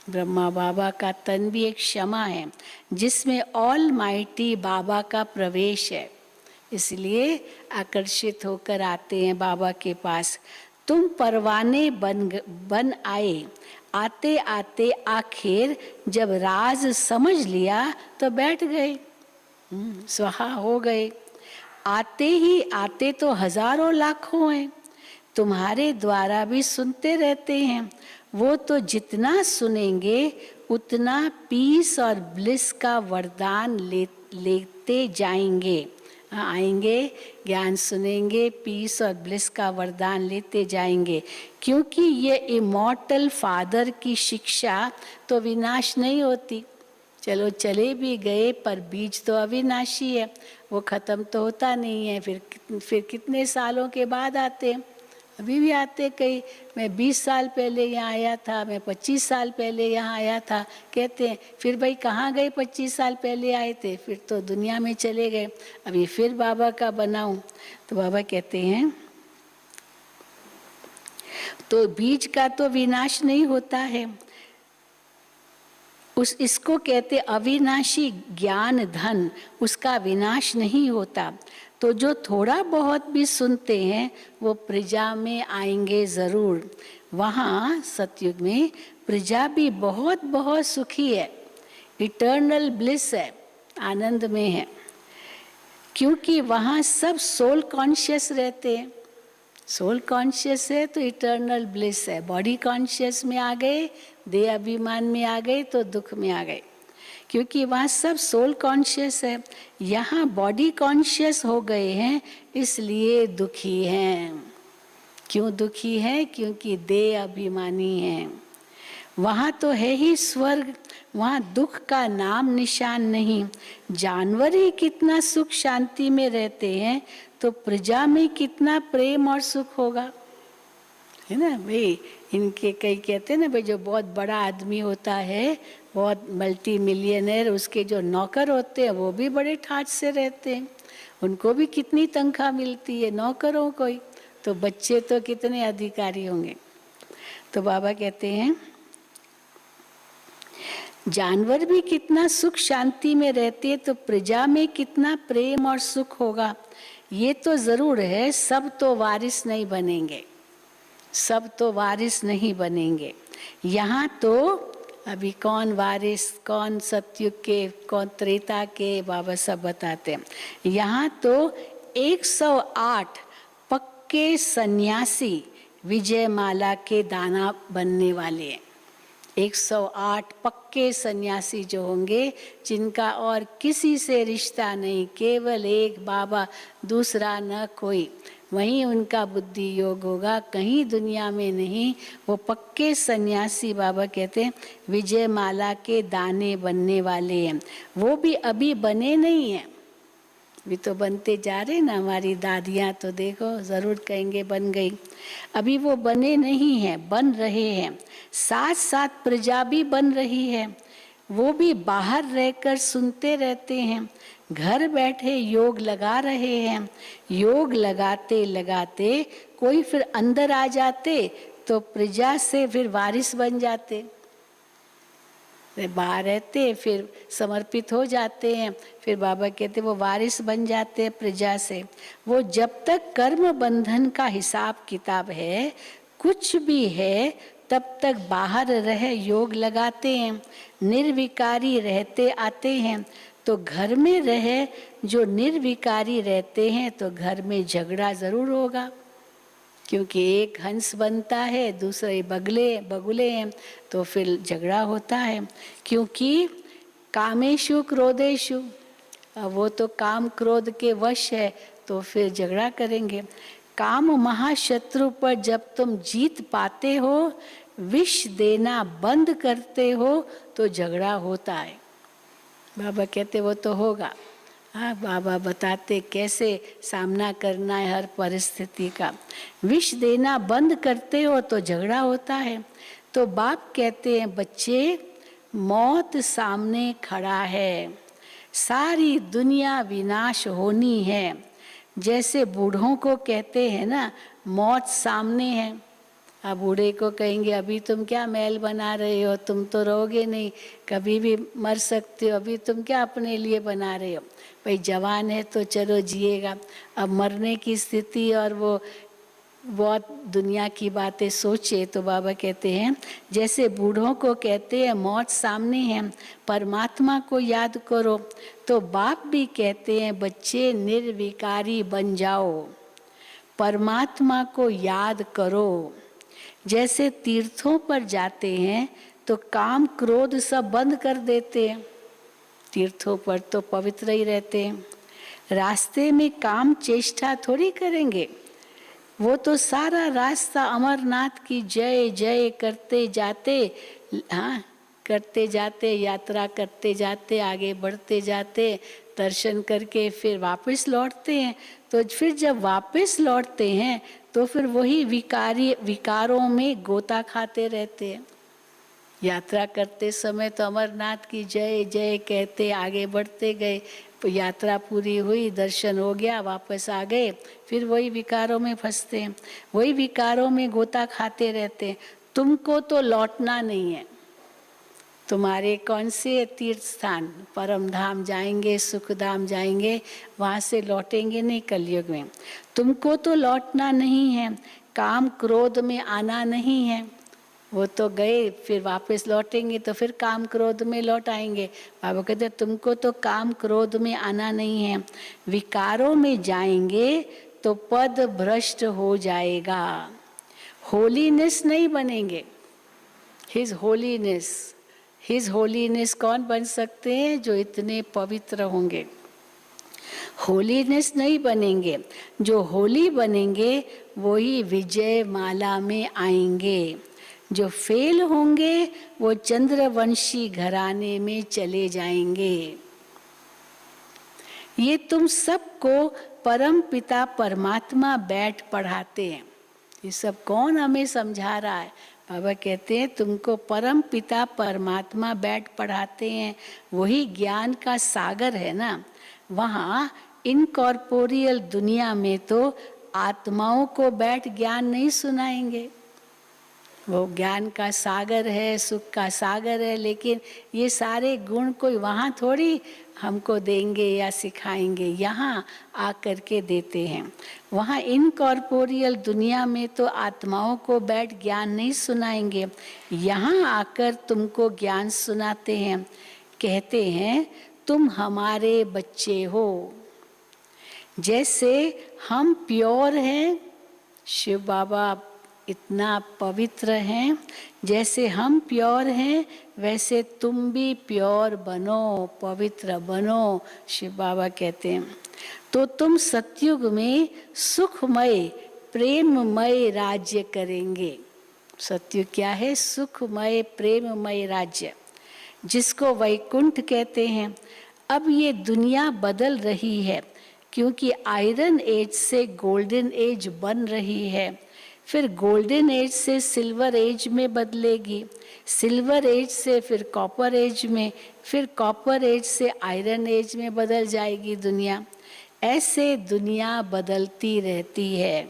ब्रह्मा बाबा का तन भी एक क्षमा है, जिसमें ऑल माइटी बाबा का प्रवेश है, इसलिए आकर्षित होकर आते हैं बाबा के पास। तुम परवाने बन आए, आते आते आखिर जब राज समझ लिया तो बैठ गए, स्वाहा हो गए। आते ही आते तो हजारों लाखों हैं, तुम्हारे द्वारा भी सुनते रहते हैं, वो तो जितना सुनेंगे उतना पीस और ब्लिस का वरदान लेते जाएंगे। आएंगे, ज्ञान सुनेंगे, पीस और ब्लिस का वरदान लेते जाएंगे, क्योंकि ये इमॉर्टल फादर की शिक्षा तो विनाश नहीं होती। चलो चले भी गए, पर बीज तो अविनाशी है, वो खत्म तो होता नहीं है। फिर कितने सालों के बाद आते हैं, अभी भी आते कई। मैं 20 साल पहले यहाँ आया था, मैं 25 साल पहले यहाँ आया था, कहते हैं फिर भाई कहाँ गए, 25 साल पहले आए थे, फिर तो दुनिया में चले गए, अभी फिर बाबा का बनाऊं। तो बाबा कहते हैं तो बीज का तो विनाश नहीं होता है, इसको कहते अविनाशी ज्ञान धन, उसका विनाश नहीं होता। तो जो थोड़ा बहुत भी सुनते हैं वो प्रजा में आएंगे जरूर। वहाँ सतयुग में प्रजा भी बहुत बहुत सुखी है, इटर्नल ब्लिस है, आनंद में है, क्योंकि वहाँ सब सोल कॉन्शियस रहते हैं। सोल कॉन्शियस है तो इटर्नल ब्लिस है। बॉडी कॉन्शियस में आ गए, देह अभिमान में आ गए तो दुख में आ गए, क्योंकि वहाँ सब सोल कॉन्शियस है। यहाँ बॉडी कॉन्शियस हो गए हैं इसलिए दुखी हैं। क्यों दुखी है? क्योंकि देह अभिमानी हैं। वहाँ तो है ही स्वर्ग, वहाँ दुख का नाम निशान नहीं। जानवर ही कितना सुख शांति में रहते हैं तो प्रजा में कितना प्रेम और सुख होगा, है ना भाई। इनके कई कहते हैं ना भाई, जो बहुत बड़ा आदमी होता है, बहुत मल्टी मिलियनर, उसके जो नौकर होते हैं वो भी बड़े ठाठ से रहते हैं, उनको भी कितनी तनख्वाह मिलती है नौकरों को ही, तो बच्चे तो कितने अधिकारी होंगे। तो बाबा कहते हैं जानवर भी कितना सुख शांति में रहते हैं तो प्रजा में कितना प्रेम और सुख होगा। ये तो जरूर है, सब तो वारिस नहीं बनेंगे, सब तो वारिस नहीं बनेंगे। यहाँ तो अभी कौन वारिस, कौन सतयुग के, कौन त्रेता के, बाबा सब बताते हैं। यहाँ तो 108 पक्के सन्यासी विजयमाला के दाना बनने वाले हैं। 108 पक्के सन्यासी जो होंगे, जिनका और किसी से रिश्ता नहीं, केवल एक बाबा, दूसरा न कोई, वहीं उनका बुद्धि योग होगा, कहीं दुनिया में नहीं। वो पक्के सन्यासी बाबा कहते हैं विजयमाला के दाने बनने वाले हैं। वो भी अभी बने नहीं हैं, अभी तो बनते जा रहे ना। हमारी दादियाँ तो देखो जरूर कहेंगे बन गई, अभी वो बने नहीं हैं, बन रहे हैं। साथ साथ प्रजा भी बन रही है, वो भी बाहर रहकर सुनते रहते हैं, घर बैठे योग लगा रहे हैं। योग लगाते लगाते कोई फिर अंदर आ जाते तो प्रजा से फिर वारिस बन जाते, बाहर रहते फिर समर्पित हो जाते हैं, फिर बाबा कहते वो वारिस बन जाते हैं प्रजा से। वो जब तक कर्म बंधन का हिसाब किताब है, कुछ भी है, तब तक बाहर रह योग लगाते हैं, निर्विकारी रहते आते हैं। तो घर में रहे जो निर्विकारी रहते हैं तो घर में झगड़ा जरूर होगा, क्योंकि एक हंस बनता है, दूसरे बगुले हैं, तो फिर झगड़ा होता है। क्योंकि कामेशु क्रोधेशु, वो तो काम क्रोध के वश है, तो फिर झगड़ा करेंगे। काम महाशत्रु पर जब तुम जीत पाते हो, विष देना बंद करते हो, तो झगड़ा होता है। बाबा कहते वो तो होगा। हाँ, बाबा बताते कैसे सामना करना है हर परिस्थिति का। विष देना बंद करते हो तो झगड़ा होता है। तो बाप कहते हैं बच्चे, मौत सामने खड़ा है, सारी दुनिया विनाश होनी है। जैसे बूढ़ों को कहते हैं ना, मौत सामने है। अब बूढ़े को कहेंगे अभी तुम क्या महल बना रहे हो, तुम तो रहोगे नहीं, कभी भी मर सकते हो, अभी तुम क्या अपने लिए बना रहे हो। भाई जवान है तो चलो जिएगा, अब मरने की स्थिति और वो बहुत दुनिया की बातें सोचे। तो बाबा कहते हैं जैसे बूढ़ों को कहते हैं मौत सामने है, परमात्मा को याद करो। तो बाप भी कहते हैं बच्चे निर्विकारी बन जाओ, परमात्मा को याद करो। जैसे तीर्थों पर जाते हैं तो काम क्रोध सब बंद कर देते हैं, तीर्थों पर तो पवित्र ही रहते हैं। रास्ते में काम चेष्टा थोड़ी करेंगे, वो तो सारा रास्ता अमरनाथ की जय जय करते जाते, हाँ करते जाते, यात्रा करते जाते, आगे बढ़ते जाते, दर्शन करके फिर वापस लौटते हैं। तो फिर जब वापस लौटते हैं तो फिर वही विकारों में गोता खाते रहते हैं। यात्रा करते समय तो अमरनाथ की जय जय कहते आगे बढ़ते गए, यात्रा पूरी हुई, दर्शन हो गया, वापस आ गए, फिर वही विकारों में फंसते हैं, वही विकारों में गोता खाते रहते हैं। तुमको तो लौटना नहीं है। तुम्हारे कौन से तीर्थ स्थान, परम धाम जाएंगे, सुख धाम जाएंगे, वहाँ से लौटेंगे नहीं कलयुग में। तुमको तो लौटना नहीं है, काम क्रोध में आना नहीं है। वो तो गए, फिर वापस लौटेंगे तो फिर काम क्रोध में लौट आएंगे। बाबा कहते तुमको तो काम क्रोध में आना नहीं है, विकारों में जाएंगे तो पद भ्रष्ट हो जाएगा, होलीनेस नहीं बनेंगे। हिज होलीनेस, हिज होलीनेस कौन बन सकते हैं? जो इतने पवित्र होंगे। होलीनेस नहीं बनेंगे, जो होली बनेंगे वही विजय माला में आएंगे। जो फेल होंगे वो चंद्रवंशी घराने में चले जाएंगे। ये तुम सबको परम पिता परमात्मा बैठ पढ़ाते हैं। ये सब कौन हमें समझा रहा है? बाबा कहते हैं तुमको परम पिता परमात्मा बैठ पढ़ाते हैं। वही ज्ञान का सागर है ना। वहाँ इनकॉर्पोरियल दुनिया में तो आत्माओं को बैठ ज्ञान नहीं सुनाएंगे। वो ज्ञान का सागर है, सुख का सागर है, लेकिन ये सारे गुण कोई वहाँ थोड़ी हमको देंगे या सिखाएंगे, यहाँ आकर के देते हैं। वहाँ इनकॉर्पोरियल दुनिया में तो आत्माओं को बैठ ज्ञान नहीं सुनाएंगे, यहाँ आकर तुमको ज्ञान सुनाते हैं। कहते हैं तुम हमारे बच्चे हो। जैसे हम प्योर हैं, शिव बाबा इतना पवित्र हैं, जैसे हम प्योर हैं वैसे तुम भी प्योर बनो, पवित्र बनो, शिव बाबा कहते हैं। तो तुम सतयुग में सुखमय प्रेममय राज्य करेंगे। सतयुग क्या है? सुखमय प्रेममय राज्य, जिसको वैकुंठ कहते हैं। अब ये दुनिया बदल रही है, क्योंकि आयरन एज से गोल्डन एज बन रही है, फिर गोल्डन एज से सिल्वर एज में बदलेगी, सिल्वर एज से फिर कॉपर एज में, फिर कॉपर एज से आयरन एज में बदल जाएगी दुनिया। ऐसे दुनिया बदलती रहती है।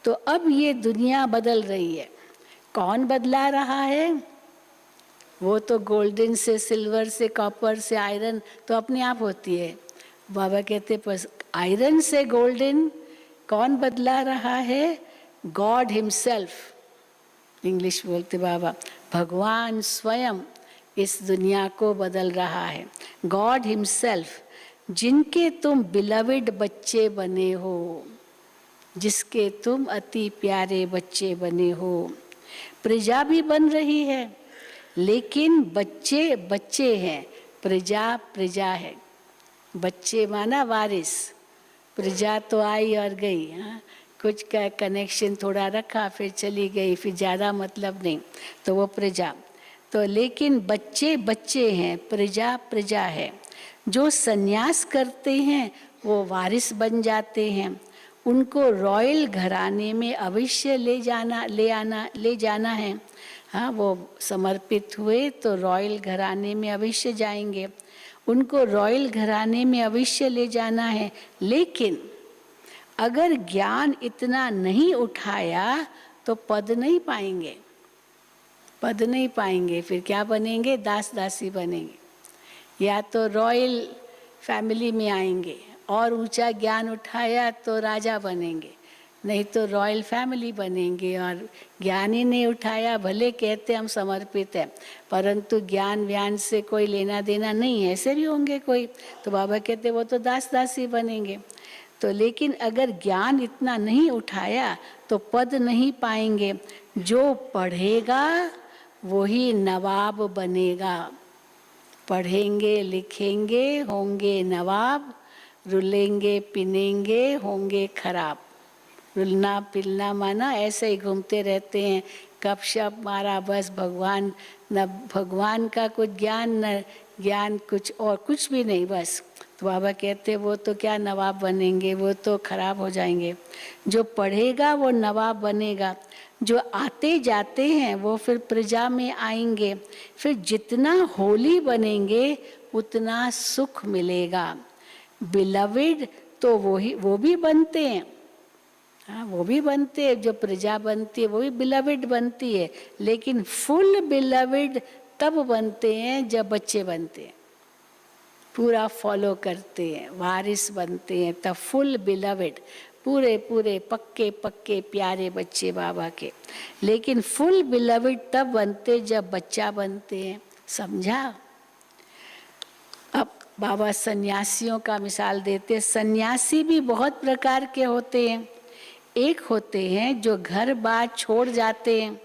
तो अब ये दुनिया बदल रही है। कौन बदला रहा है? वो तो गोल्डन से सिल्वर से कॉपर से आयरन तो अपने आप होती है। बाबा कहते बस आयरन से गोल्डन कौन बदला रहा है? God himself. इंग्लिश बोलते बाबा, भगवान स्वयं इस दुनिया को बदल रहा है। गॉड हिमसेल्फ, जिनके तुम बिलविड बच्चे बने हो, जिसके तुम अति प्यारे बच्चे बने हो। प्रजा भी बन रही है, लेकिन बच्चे बच्चे हैं, प्रजा प्रजा है। बच्चे माना वारिस, प्रजा तो आई और गई, हाँ कुछ का कनेक्शन थोड़ा रखा फिर चली गई, फिर ज़्यादा मतलब नहीं, तो वो प्रजा। तो लेकिन बच्चे बच्चे हैं, प्रजा प्रजा है। जो सन्यास करते हैं वो वारिस बन जाते हैं। उनको रॉयल घराने में अवश्य ले जाना है। हाँ, वो समर्पित हुए तो रॉयल घराने में अवश्य जाएंगे। उनको रॉयल घराने में अवश्य ले जाना है। लेकिन अगर ज्ञान इतना नहीं उठाया तो पद नहीं पाएंगे, पद नहीं पाएंगे। फिर क्या बनेंगे? दास दासी बनेंगे। या तो रॉयल फैमिली में आएंगे और ऊंचा ज्ञान उठाया तो राजा बनेंगे, नहीं तो रॉयल फैमिली बनेंगे। और ज्ञान ही नहीं उठाया, भले कहते हम समर्पित हैं, परंतु ज्ञान व्यान से कोई लेना देना नहीं है, ऐसे भी होंगे कोई। तो बाबा कहते वो तो दास दासी बनेंगे। तो लेकिन अगर ज्ञान इतना नहीं उठाया तो पद नहीं पाएंगे। जो पढ़ेगा वही नवाब बनेगा। पढ़ेंगे लिखेंगे होंगे नवाब, रुलेंगे पिनेंगे होंगे खराब। रुलना पिलना माना ऐसे ही घूमते रहते हैं, गपशप मारा बस, भगवान न भगवान का कुछ ज्ञान न ज्ञान कुछ और कुछ भी नहीं बस। तो बाबा कहते वो तो क्या नवाब बनेंगे, वो तो खराब हो जाएंगे। जो पढ़ेगा वो नवाब बनेगा। जो आते जाते हैं वो फिर प्रजा में आएंगे। फिर जितना होली बनेंगे उतना सुख मिलेगा। बिलविड तो वो भी बनते हैं, हाँ वो भी बनते हैं, जो प्रजा बनती है वो भी बिलविड बनती है, लेकिन फुल बिलविड तब बनते हैं जब बच्चे बनते हैं, पूरा फॉलो करते हैं, वारिस बनते हैं, तब फुल बिलविड, पूरे पूरे पक्के पक्के प्यारे बच्चे बाबा के। लेकिन फुल बिलविड तब बनते जब बच्चा बनते हैं, समझा। अब बाबा सन्यासियों का मिसाल देते, सन्यासी भी बहुत प्रकार के होते हैं। एक होते हैं जो घर बार छोड़ जाते हैं,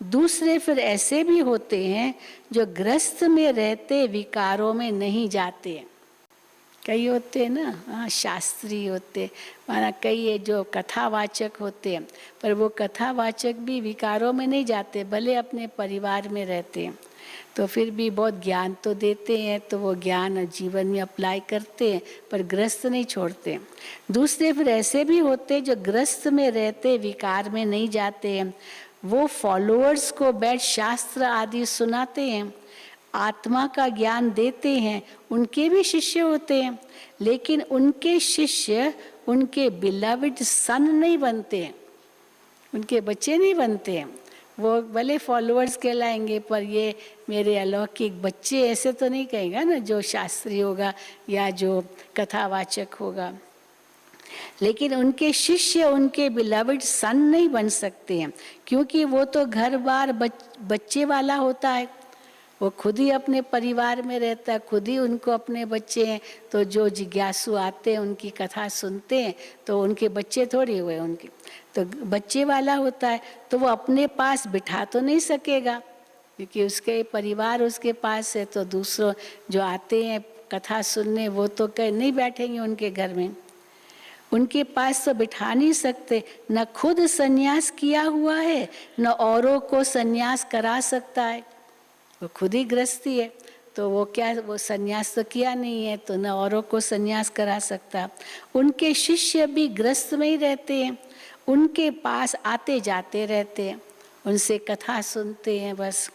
दूसरे फिर ऐसे भी होते हैं जो गृहस्थ में रहते विकारों में नहीं जाते हैं। कई होते हैं ना, हाँ शास्त्री होते, माना कई है जो कथावाचक होते हैं, पर वो कथावाचक भी विकारों में नहीं जाते, भले अपने परिवार में रहते हैं, तो फिर भी बहुत ज्ञान तो देते हैं, तो वो ज्ञान जीवन में अप्लाई करते हैं, पर गृहस्थ नहीं छोड़ते। दूसरे फिर ऐसे भी होते हैं जो गृहस्थ में रहते विकार में नहीं जाते हैं, वो फॉलोअर्स को बैठ शास्त्र आदि सुनाते हैं, आत्मा का ज्ञान देते हैं, उनके भी शिष्य होते हैं, लेकिन उनके शिष्य उनके बिलविड सन नहीं बनते हैं, उनके बच्चे नहीं बनते हैं। वो भले फॉलोअर्स कहलाएंगे, पर ये मेरे अलौकिक बच्चे ऐसे तो नहीं कहेगा ना, जो शास्त्री होगा या जो कथावाचक होगा। लेकिन उनके शिष्य उनके बिलविड सन नहीं बन सकते हैं, क्योंकि वो तो घर बार बच्चे वाला होता है, वो खुद ही अपने परिवार में रहता है, खुद ही उनको अपने बच्चे हैं, तो जो जिज्ञासु आते हैं उनकी कथा सुनते हैं, तो उनके बच्चे थोड़ी हुए उनके, तो बच्चे वाला होता है, तो वो अपने पास बिठा तो नहीं सकेगा, क्योंकि उसके परिवार उसके पास है, तो दूसरों जो आते हैं कथा सुनने वो तो कहीं नहीं बैठेंगे उनके घर में, उनके पास तो बिठा नहीं सकते, न खुद संन्यास किया हुआ है, न औरों को संन्यास करा सकता है, वो खुद ही गृहस्थी है, तो वो क्या, वो संन्यास तो किया नहीं है, तो न औरों को संन्यास करा सकता। उनके शिष्य भी गृहस्थ में ही रहते हैं, उनके पास आते जाते रहते हैं, उनसे कथा सुनते हैं, बस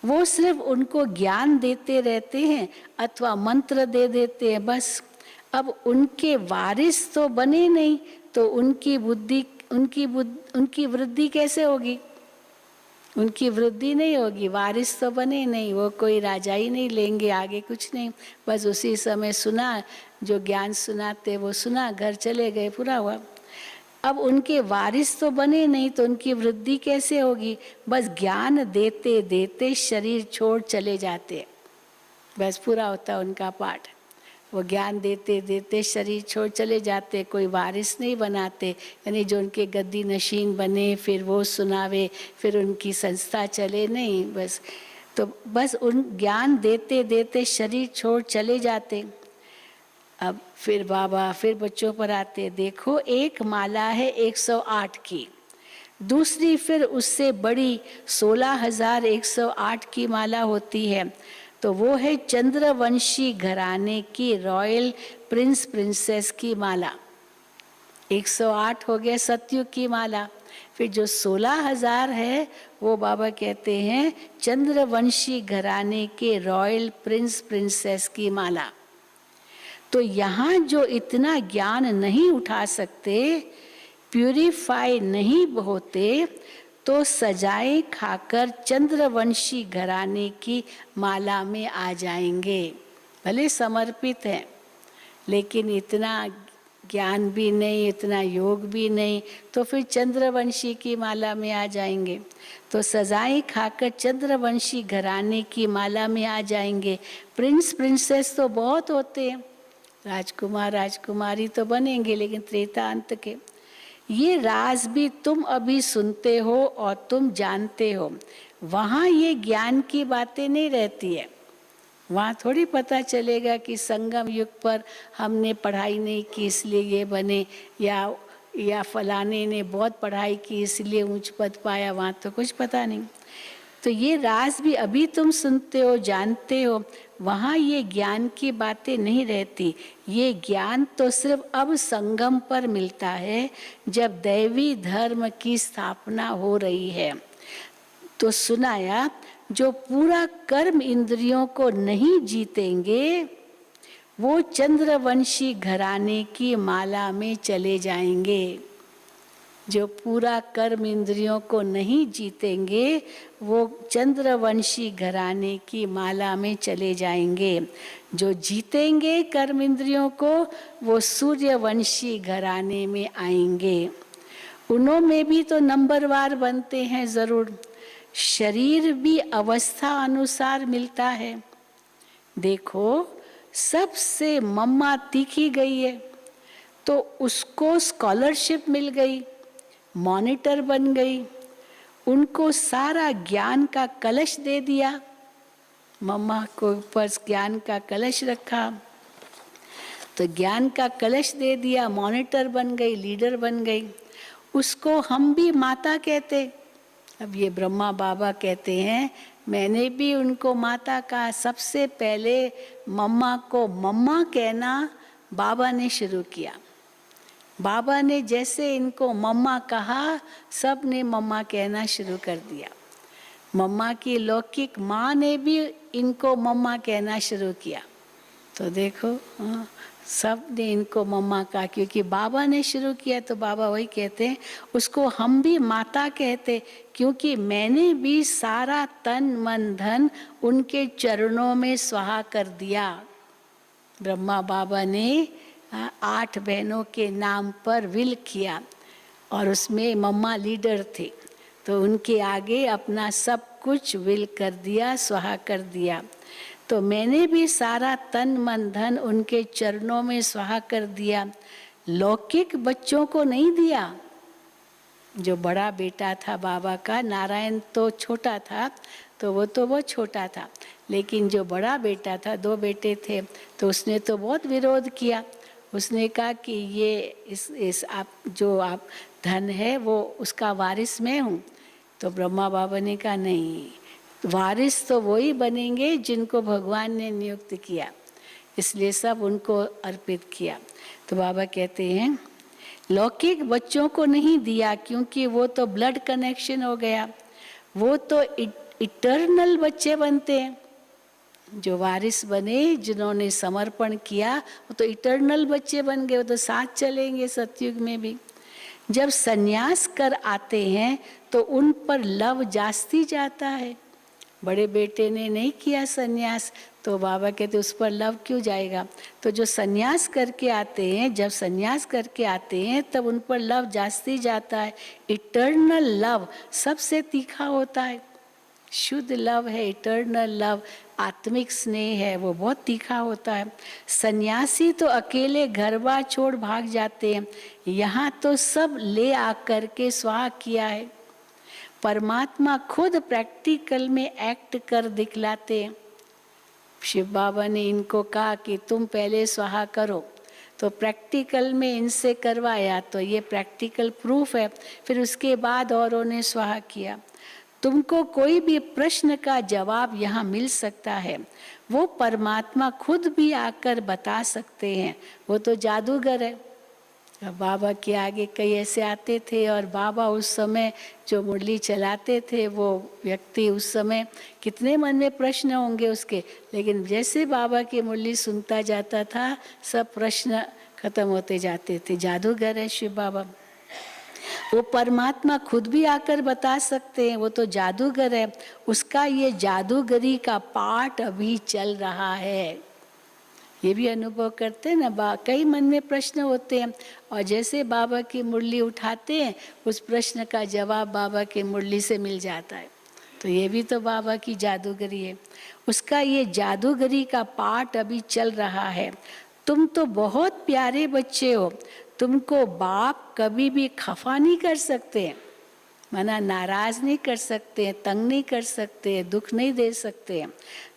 वो सिर्फ उनको ज्ञान देते रहते हैं अथवा मंत्र दे देते हैं, बस। अब उनके वारिस तो बने नहीं, तो उनकी वृद्धि कैसे होगी, उनकी वृद्धि नहीं होगी, वारिस तो बने नहीं, वो कोई राजा ही नहीं लेंगे, आगे कुछ नहीं, बस उसी समय सुना, जो ज्ञान सुनाते वो सुना, घर चले गए, पूरा हुआ। अब उनके वारिस तो बने नहीं, तो उनकी वृद्धि कैसे होगी, बस ज्ञान देते देते शरीर छोड़ चले जाते, बस पूरा होता उनका पाठ। वो ज्ञान देते देते शरीर छोड़ चले जाते, कोई वारिस नहीं बनाते, यानी जो उनके गद्दी नशीन बने फिर वो सुनावे, फिर उनकी संस्था चले, नहीं, बस। तो बस उन ज्ञान देते देते शरीर छोड़ चले जाते। अब फिर बाबा फिर बच्चों पर आते, देखो एक माला है 108 की, दूसरी फिर उससे बड़ी 16,108 की माला होती है, तो वो है चंद्रवंशी घराने की रॉयल प्रिंस प्रिंसेस की माला। 108 हो गया सतयुग की माला, फिर जो 16,000 है वो बाबा कहते हैं चंद्रवंशी घराने के रॉयल प्रिंस प्रिंसेस की माला। तो यहाँ जो इतना ज्ञान नहीं उठा सकते, प्यूरिफाई नहीं होते, तो सजाएं खाकर चंद्रवंशी घराने की माला में आ जाएंगे। भले समर्पित हैं, लेकिन इतना ज्ञान भी नहीं, इतना योग भी नहीं, तो फिर चंद्रवंशी की माला में आ जाएंगे। तो सजाएं खाकर चंद्रवंशी घराने की माला में आ जाएंगे। प्रिंस प्रिंसेस तो बहुत होते हैं, राजकुमार राजकुमारी तो बनेंगे, लेकिन त्रेता अंत के। ये राज भी तुम अभी सुनते हो और तुम जानते हो, वहाँ ये ज्ञान की बातें नहीं रहती है। वहाँ थोड़ी पता चलेगा कि संगम युग पर हमने पढ़ाई नहीं की इसलिए ये बने, या फलाने ने बहुत पढ़ाई की इसलिए ऊंच पद पाया, वहाँ तो कुछ पता नहीं। तो ये राज भी अभी तुम सुनते हो, जानते हो, वहाँ ये ज्ञान की बातें नहीं रहती। ये ज्ञान तो सिर्फ अब संगम पर मिलता है, जब दैवी धर्म की स्थापना हो रही है। तो सुनाया, जो पूरा कर्म इंद्रियों को नहीं जीतेंगे वो चंद्रवंशी घराने की माला में चले जाएंगे। जो पूरा कर्म इंद्रियों को नहीं जीतेंगे वो चंद्रवंशी घराने की माला में चले जाएंगे। जो जीतेंगे कर्म इंद्रियों को वो सूर्यवंशी घराने में आएंगे। उनमें भी तो नंबरवार बनते हैं जरूर। शरीर भी अवस्था अनुसार मिलता है। देखो सबसे मम्मा तीखी गई है तो उसको स्कॉलरशिप मिल गई, मॉनिटर बन गई, उनको सारा ज्ञान का कलश दे दिया। मम्मा को ऊपर ज्ञान का कलश रखा तो ज्ञान का कलश दे दिया, मॉनिटर बन गई, लीडर बन गई। उसको हम भी माता कहते। अब ये ब्रह्मा बाबा कहते हैं मैंने भी उनको माता कहा। सबसे पहले मम्मा को मम्मा कहना बाबा ने शुरू किया। बाबा ने जैसे इनको मम्मा कहा सब ने मम्मा कहना शुरू कर दिया। मम्मा की लौकिक माँ ने भी इनको मम्मा कहना शुरू किया। तो देखो सब ने इनको मम्मा कहा क्योंकि बाबा ने शुरू किया। तो बाबा वही कहते हैं उसको हम भी माता कहते क्योंकि मैंने भी सारा तन मन धन उनके चरणों में स्वाहा कर दिया। ब्रह्मा बाबा ने 8 बहनों के नाम पर विल किया और उसमें मम्मा लीडर थे तो उनके आगे अपना सब कुछ विल कर दिया, स्वाहा कर दिया। तो मैंने भी सारा तन मन धन उनके चरणों में स्वाहा कर दिया। लौकिक बच्चों को नहीं दिया। जो बड़ा बेटा था बाबा का, नारायण तो छोटा था तो वो छोटा था, लेकिन जो बड़ा बेटा था, 2 बेटे थे, तो उसने तो बहुत विरोध किया। उसने कहा कि ये इस आप धन है वो उसका वारिस मैं हूँ। तो ब्रह्मा बाबा ने कहा नहीं, वारिस तो वही बनेंगे जिनको भगवान ने नियुक्त किया, इसलिए सब उनको अर्पित किया। तो बाबा कहते हैं लौकिक बच्चों को नहीं दिया क्योंकि वो तो ब्लड कनेक्शन हो गया, वो तो इटर्नल बच्चे बनते हैं। जो वारिस बने, जिन्होंने समर्पण किया, वो तो इटर्नल बच्चे बन गए, वो तो साथ चलेंगे सतयुग में भी। जब सन्यास कर आते हैं तो उन पर लव जास्ती जाता है। बड़े बेटे ने नहीं किया सन्यास तो बाबा कहते उस पर लव क्यों जाएगा। तो जो सन्यास करके आते हैं, जब सन्यास करके आते हैं तब उन पर लव जास्ती जाता है। इटर्नल लव सबसे तीखा होता है। शुद्ध लव है, इटर्नल लव, आत्मिक स्नेह है, वो बहुत तीखा होता है। सन्यासी तो अकेले घर बार छोड़ भाग जाते हैं, यहाँ तो सब ले आकर के स्वाहा किया है। परमात्मा खुद प्रैक्टिकल में एक्ट कर दिखलाते हैं। शिव बाबा ने इनको कहा कि तुम पहले स्वाहा करो, तो प्रैक्टिकल में इनसे करवाया, तो ये प्रैक्टिकल प्रूफ है। फिर उसके बाद औरों ने स्वाहा किया। तुमको कोई भी प्रश्न का जवाब यहाँ मिल सकता है, वो परमात्मा खुद भी आकर बता सकते हैं। वो तो जादूगर है। बाबा के आगे कई ऐसे आते थे और बाबा उस समय जो मुरली चलाते थे, वो व्यक्ति उस समय कितने मन में प्रश्न होंगे उसके, लेकिन जैसे बाबा की मुरली सुनता जाता था सब प्रश्न खत्म होते जाते थे। जादूगर है शिव बाबा। वो परमात्मा खुद भी आकर बता सकते हैं, वो तो जादूगर है। उसका ये जादूगरी का पाठ अभी चल रहा है। ये भी अनुभव करते हैं ना, कई मन में प्रश्न होते हैं और जैसे बाबा की मुरली उठाते हैं उस प्रश्न का जवाब बाबा की मुरली से मिल जाता है। तो ये भी तो बाबा की जादूगरी है। उसका ये जादूगरी का पाठ अभी चल रहा है। तुम तो बहुत प्यारे बच्चे हो, तुमको बाप कभी भी खफा नहीं कर सकते, मना नाराज नहीं कर सकते, तंग नहीं कर सकते, दुख नहीं दे सकते।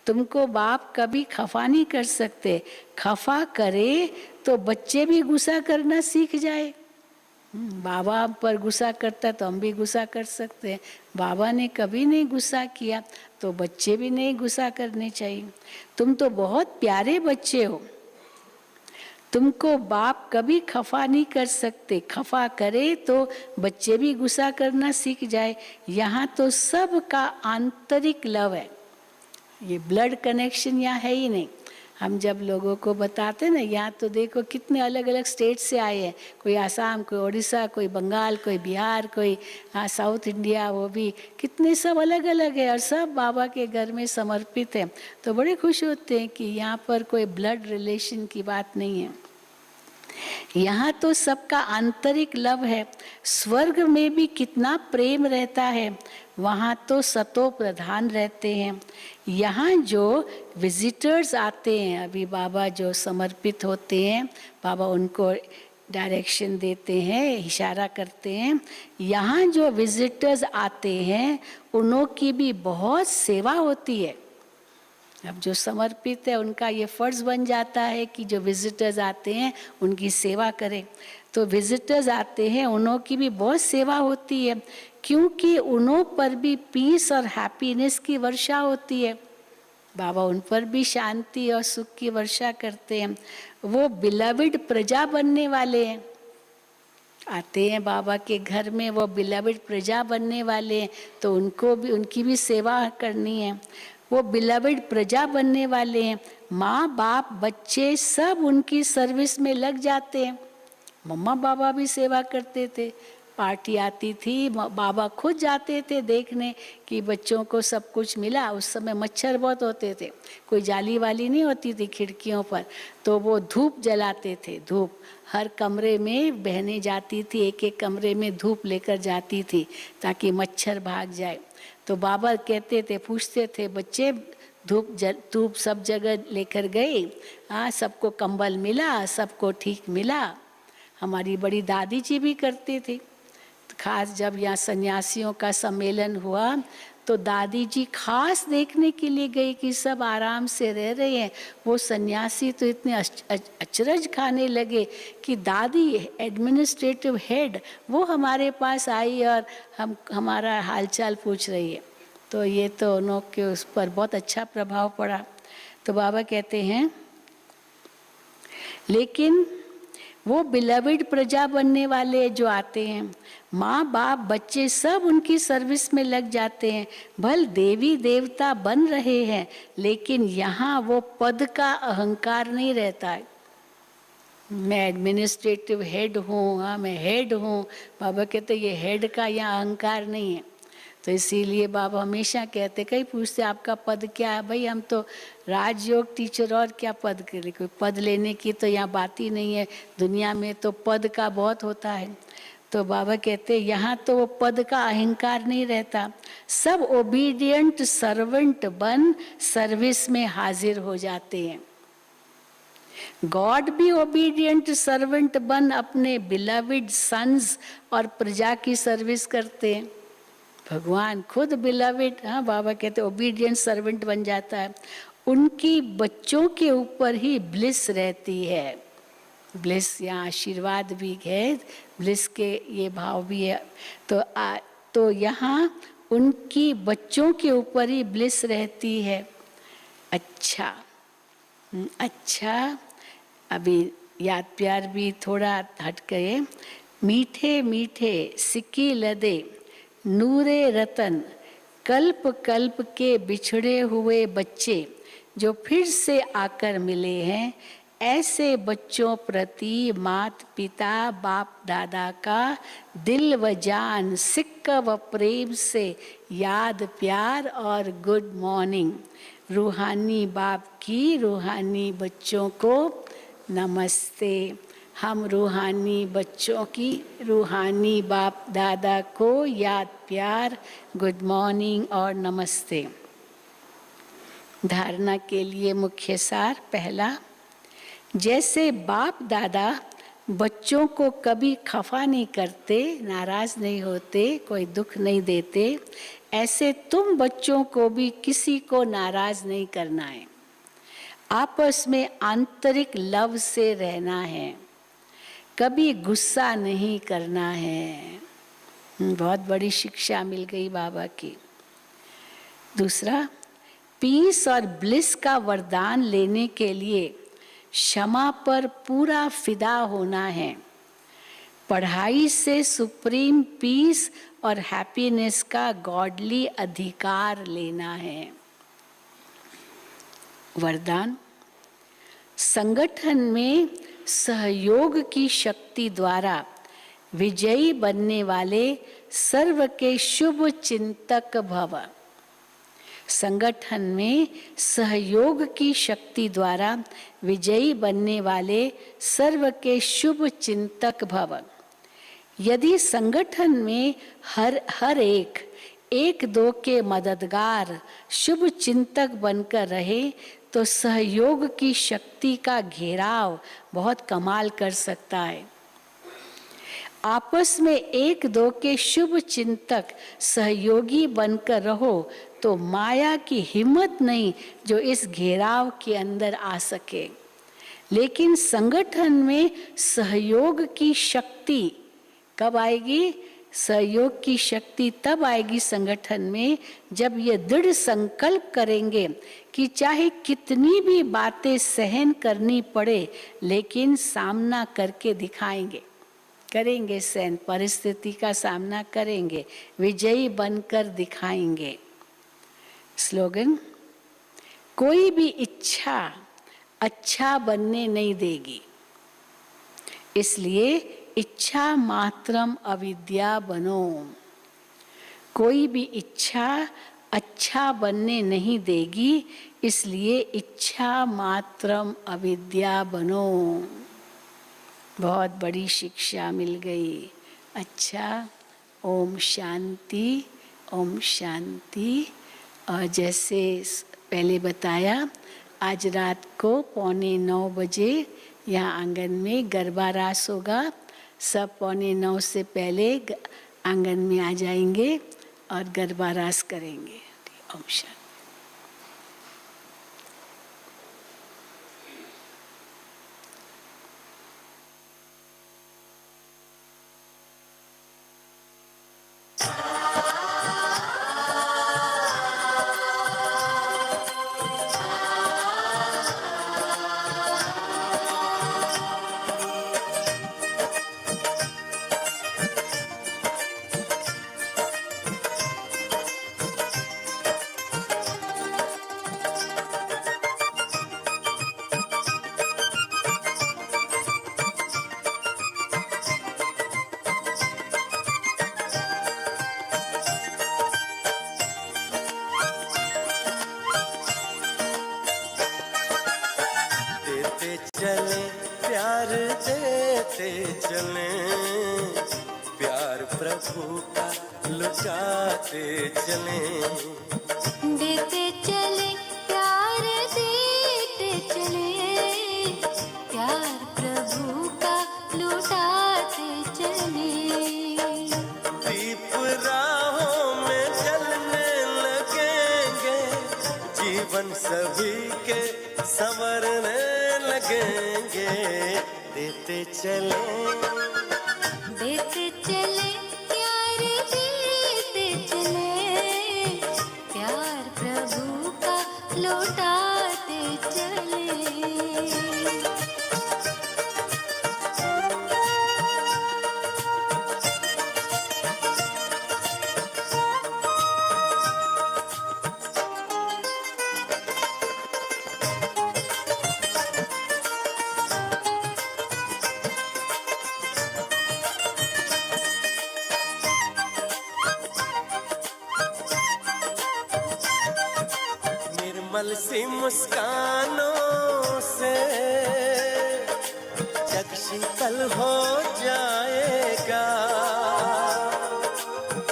तुमको बाप कभी खफा नहीं कर सकते। खफा करे तो बच्चे भी गुस्सा करना सीख जाए। बाबा पर गुस्सा करता तो हम भी गुस्सा कर सकते हैं। बाबा ने कभी नहीं गुस्सा किया तो बच्चे भी नहीं गुस्सा करने चाहिए। तुम तो बहुत प्यारे बच्चे हो, तुमको बाप कभी खफा नहीं कर सकते। खफा करे तो बच्चे भी गुस्सा करना सीख जाए। यहाँ तो सबका आंतरिक लव है, ये ब्लड कनेक्शन यहाँ है ही नहीं। हम जब लोगों को बताते ना, यहाँ तो देखो कितने अलग अलग स्टेट से आए हैं, कोई आसाम, कोई उड़ीसा, कोई बंगाल, कोई बिहार, कोई साउथ इंडिया, वो भी कितने सब अलग अलग है और सब बाबा के घर में समर्पित है। तो बड़े खुश होते हैं कि यहाँ पर कोई ब्लड रिलेशन की बात नहीं है, यहाँ तो सबका आंतरिक लव है। स्वर्ग में भी कितना प्रेम रहता है, वहाँ तो सतो प्रधान रहते हैं। यहाँ जो विजिटर्स आते हैं, अभी बाबा जो समर्पित होते हैं, बाबा उनको डायरेक्शन देते हैं, इशारा करते हैं। यहाँ जो विजिटर्स आते हैं उन्हों की भी बहुत सेवा होती है। अब जो समर्पित है उनका ये फर्ज बन जाता है कि जो विजिटर्स आते हैं उनकी सेवा करें। तो विजिटर्स आते हैं उन्हों की भी बहुत सेवा होती है, क्योंकि उन्हों पर भी पीस और हैप्पीनेस की वर्षा होती है। बाबा उन पर भी शांति और सुख की वर्षा करते हैं। वो बिलविड प्रजा बनने वाले हैं, आते हैं बाबा के घर में, वो बिलविड प्रजा बनने वाले हैं, तो उनको भी, उनकी भी सेवा करनी है। वो बिलविड प्रजा बनने वाले हैं। माँ बाप बच्चे सब उनकी सर्विस में लग जाते हैं। मम्मा बाबा भी सेवा करते थे, पार्टी आती थी, बाबा खुद जाते थे देखने कि बच्चों को सब कुछ मिला। उस समय मच्छर बहुत होते थे, कोई जाली वाली नहीं होती थी खिड़कियों पर, तो वो धूप जलाते थे। धूप हर कमरे में बहने जाती थी, एक एक कमरे में धूप लेकर जाती थी ताकि मच्छर भाग जाए। तो बाबा कहते थे, पूछते थे, बच्चे धूप सब जगह लेकर गए? हाँ, सबको कंबल मिला, सबको ठीक मिला। हमारी बड़ी दादी जी भी करती थी। खास जब यहाँ सन्यासियों का सम्मेलन हुआ तो दादी जी खास देखने के लिए गई कि सब आराम से रह रहे हैं। वो सन्यासी तो इतने अचरज खाने लगे कि दादी एडमिनिस्ट्रेटिव हेड वो हमारे पास आई और हमारा हालचाल पूछ रही है। तो ये तो उन्हों के उस पर बहुत अच्छा प्रभाव पड़ा। तो बाबा कहते हैं, लेकिन वो बिलविड प्रजा बनने वाले जो आते हैं, माँ बाप बच्चे सब उनकी सर्विस में लग जाते हैं। भल देवी देवता बन रहे हैं, लेकिन यहाँ वो पद का अहंकार नहीं रहता है। मैं एडमिनिस्ट्रेटिव हेड हूँ, हाँ मैं हेड हूँ। बाबा कहते ये हेड का यहाँ अहंकार नहीं है। तो इसीलिए बाबा हमेशा कहते, कई पूछते आपका पद क्या है? भाई हम तो राजयोग टीचर, और क्या पद के लिए? कोई पद लेने की तो यहाँ बात ही नहीं है। दुनिया में तो पद का बहुत होता है। तो बाबा कहते यहाँ तो वो पद का अहंकार नहीं रहता। सब ओबीडियंट सर्वेंट बन सर्विस में हाजिर हो जाते हैं। गॉड भी ओबीडियंट सर्वेंट बन अपने बिलविड सन्स और प्रजा की सर्विस करते हैं। भगवान खुद बिलविड, हाँ बाबा कहते ओबीडियंट सर्वेंट बन जाता है। उनकी बच्चों के ऊपर ही ब्लिस रहती है। ब्लिस यहाँ आशीर्वाद भी है, ब्लिस के ये भाव भी है। तो यहाँ उनकी बच्चों के ऊपर ही ब्लिस रहती है। अच्छा, अभी याद प्यार भी थोड़ा हट गए। मीठे मीठे सिक्की लदे नूरे रतन, कल्प कल्प के बिछड़े हुए बच्चे जो फिर से आकर मिले हैं, ऐसे बच्चों प्रति माता पिता बाप दादा का दिल व जान, सिक्का व प्रेम से याद प्यार और गुड मॉर्निंग। रूहानी बाप की रूहानी बच्चों को नमस्ते। हम रूहानी बच्चों की रूहानी बाप दादा को याद प्यार, गुड मॉर्निंग और नमस्ते। धारणा के लिए मुख्य सार, पहला, जैसे बाप दादा बच्चों को कभी खफा नहीं करते, नाराज नहीं होते, कोई दुख नहीं देते, ऐसे तुम बच्चों को भी किसी को नाराज नहीं करना है। आपस में आंतरिक लव से रहना है, कभी गुस्सा नहीं करना है। बहुत बड़ी शिक्षा मिल गई बाबा की। दूसरा, पीस और ब्लिस का वरदान लेने के लिए क्षमा पर पूरा फिदा होना है। पढ़ाई से सुप्रीम पीस और हैप्पीनेस का गॉडली अधिकार लेना है। वरदान, संगठन में सहयोग की शक्ति द्वारा विजयी बनने वाले सर्व के शुभ चिंतक भव। संगठन में सहयोग की शक्ति द्वारा विजयी बनने वाले सर्व के शुभ चिंतक भव। यदि संगठन में हर एक दो के मददगार शुभ चिंतक बनकर रहे तो सहयोग की शक्ति का घेराव बहुत कमाल कर सकता है। आपस में एक दो के शुभ चिंतक सहयोगी बनकर रहो तो माया की हिम्मत नहीं जो इस घेराव के अंदर आ सके। लेकिन संगठन में सहयोग की शक्ति कब आएगी? सहयोग की शक्ति तब आएगी संगठन में जब ये दृढ़ संकल्प करेंगे कि चाहे कितनी भी बातें सहन करनी पड़े लेकिन सामना करके दिखाएंगे, करेंगे सहन, परिस्थिति का सामना करेंगे, विजयी बनकर दिखाएंगे। स्लोगन, कोई भी इच्छा अच्छा बनने नहीं देगी, इसलिए इच्छा मात्रम अविद्या बनो। कोई भी इच्छा अच्छा बनने नहीं देगी, इसलिए इच्छा मात्रम अविद्या बनो। बहुत बड़ी शिक्षा मिल गई। अच्छा, ओम शांति, ओम शांति। और जैसे पहले बताया, आज रात को 8:45 बजे यहाँ आंगन में गरबा रास होगा। सब 8:45 से पहले आंगन में आ जाएंगे और गरबा रास करेंगे। ओम शांति। चले प्यार प्रभु का लुटाते चले, देते चले प्यार देते चले, प्यार प्रभु का लुटाते चले। दीप राहों में जलने लगेंगे, जीवन सभी के संवरने लगेंगे। देते चले प्यार देते चले, प्यार प्रभु का लौटाते चले। निर्मल सी मुस्कानों से जग शीतल हो जाएगा,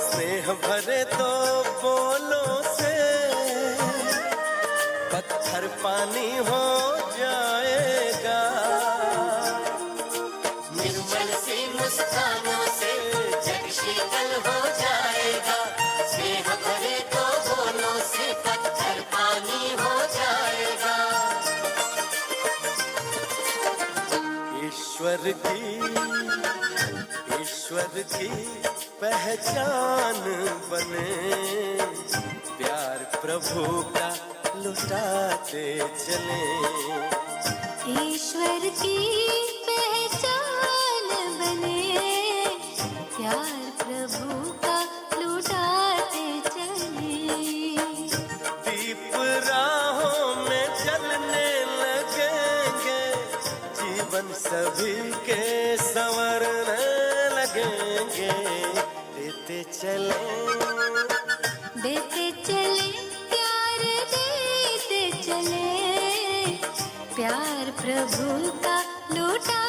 स्नेह भरे दो बोलों से पत्थर पानी हो जाएगा। निर्मल सी मुस्कानों से जग शीतल हो जाएगा, स्नेह भरे दो बोलों से पत्थर पानी हो जाएगा। ईश्वर की पहचान बने, प्यार प्रभु का लुटाते चले। ईश्वर की पहचान बने, प्यार प्रभु का लुटाते चले। दीप राहों में जलने लगेंगे, सभी के संवरने लगेंगे। देते चले प्यार देते चले, प्यार प्रभु का लूटा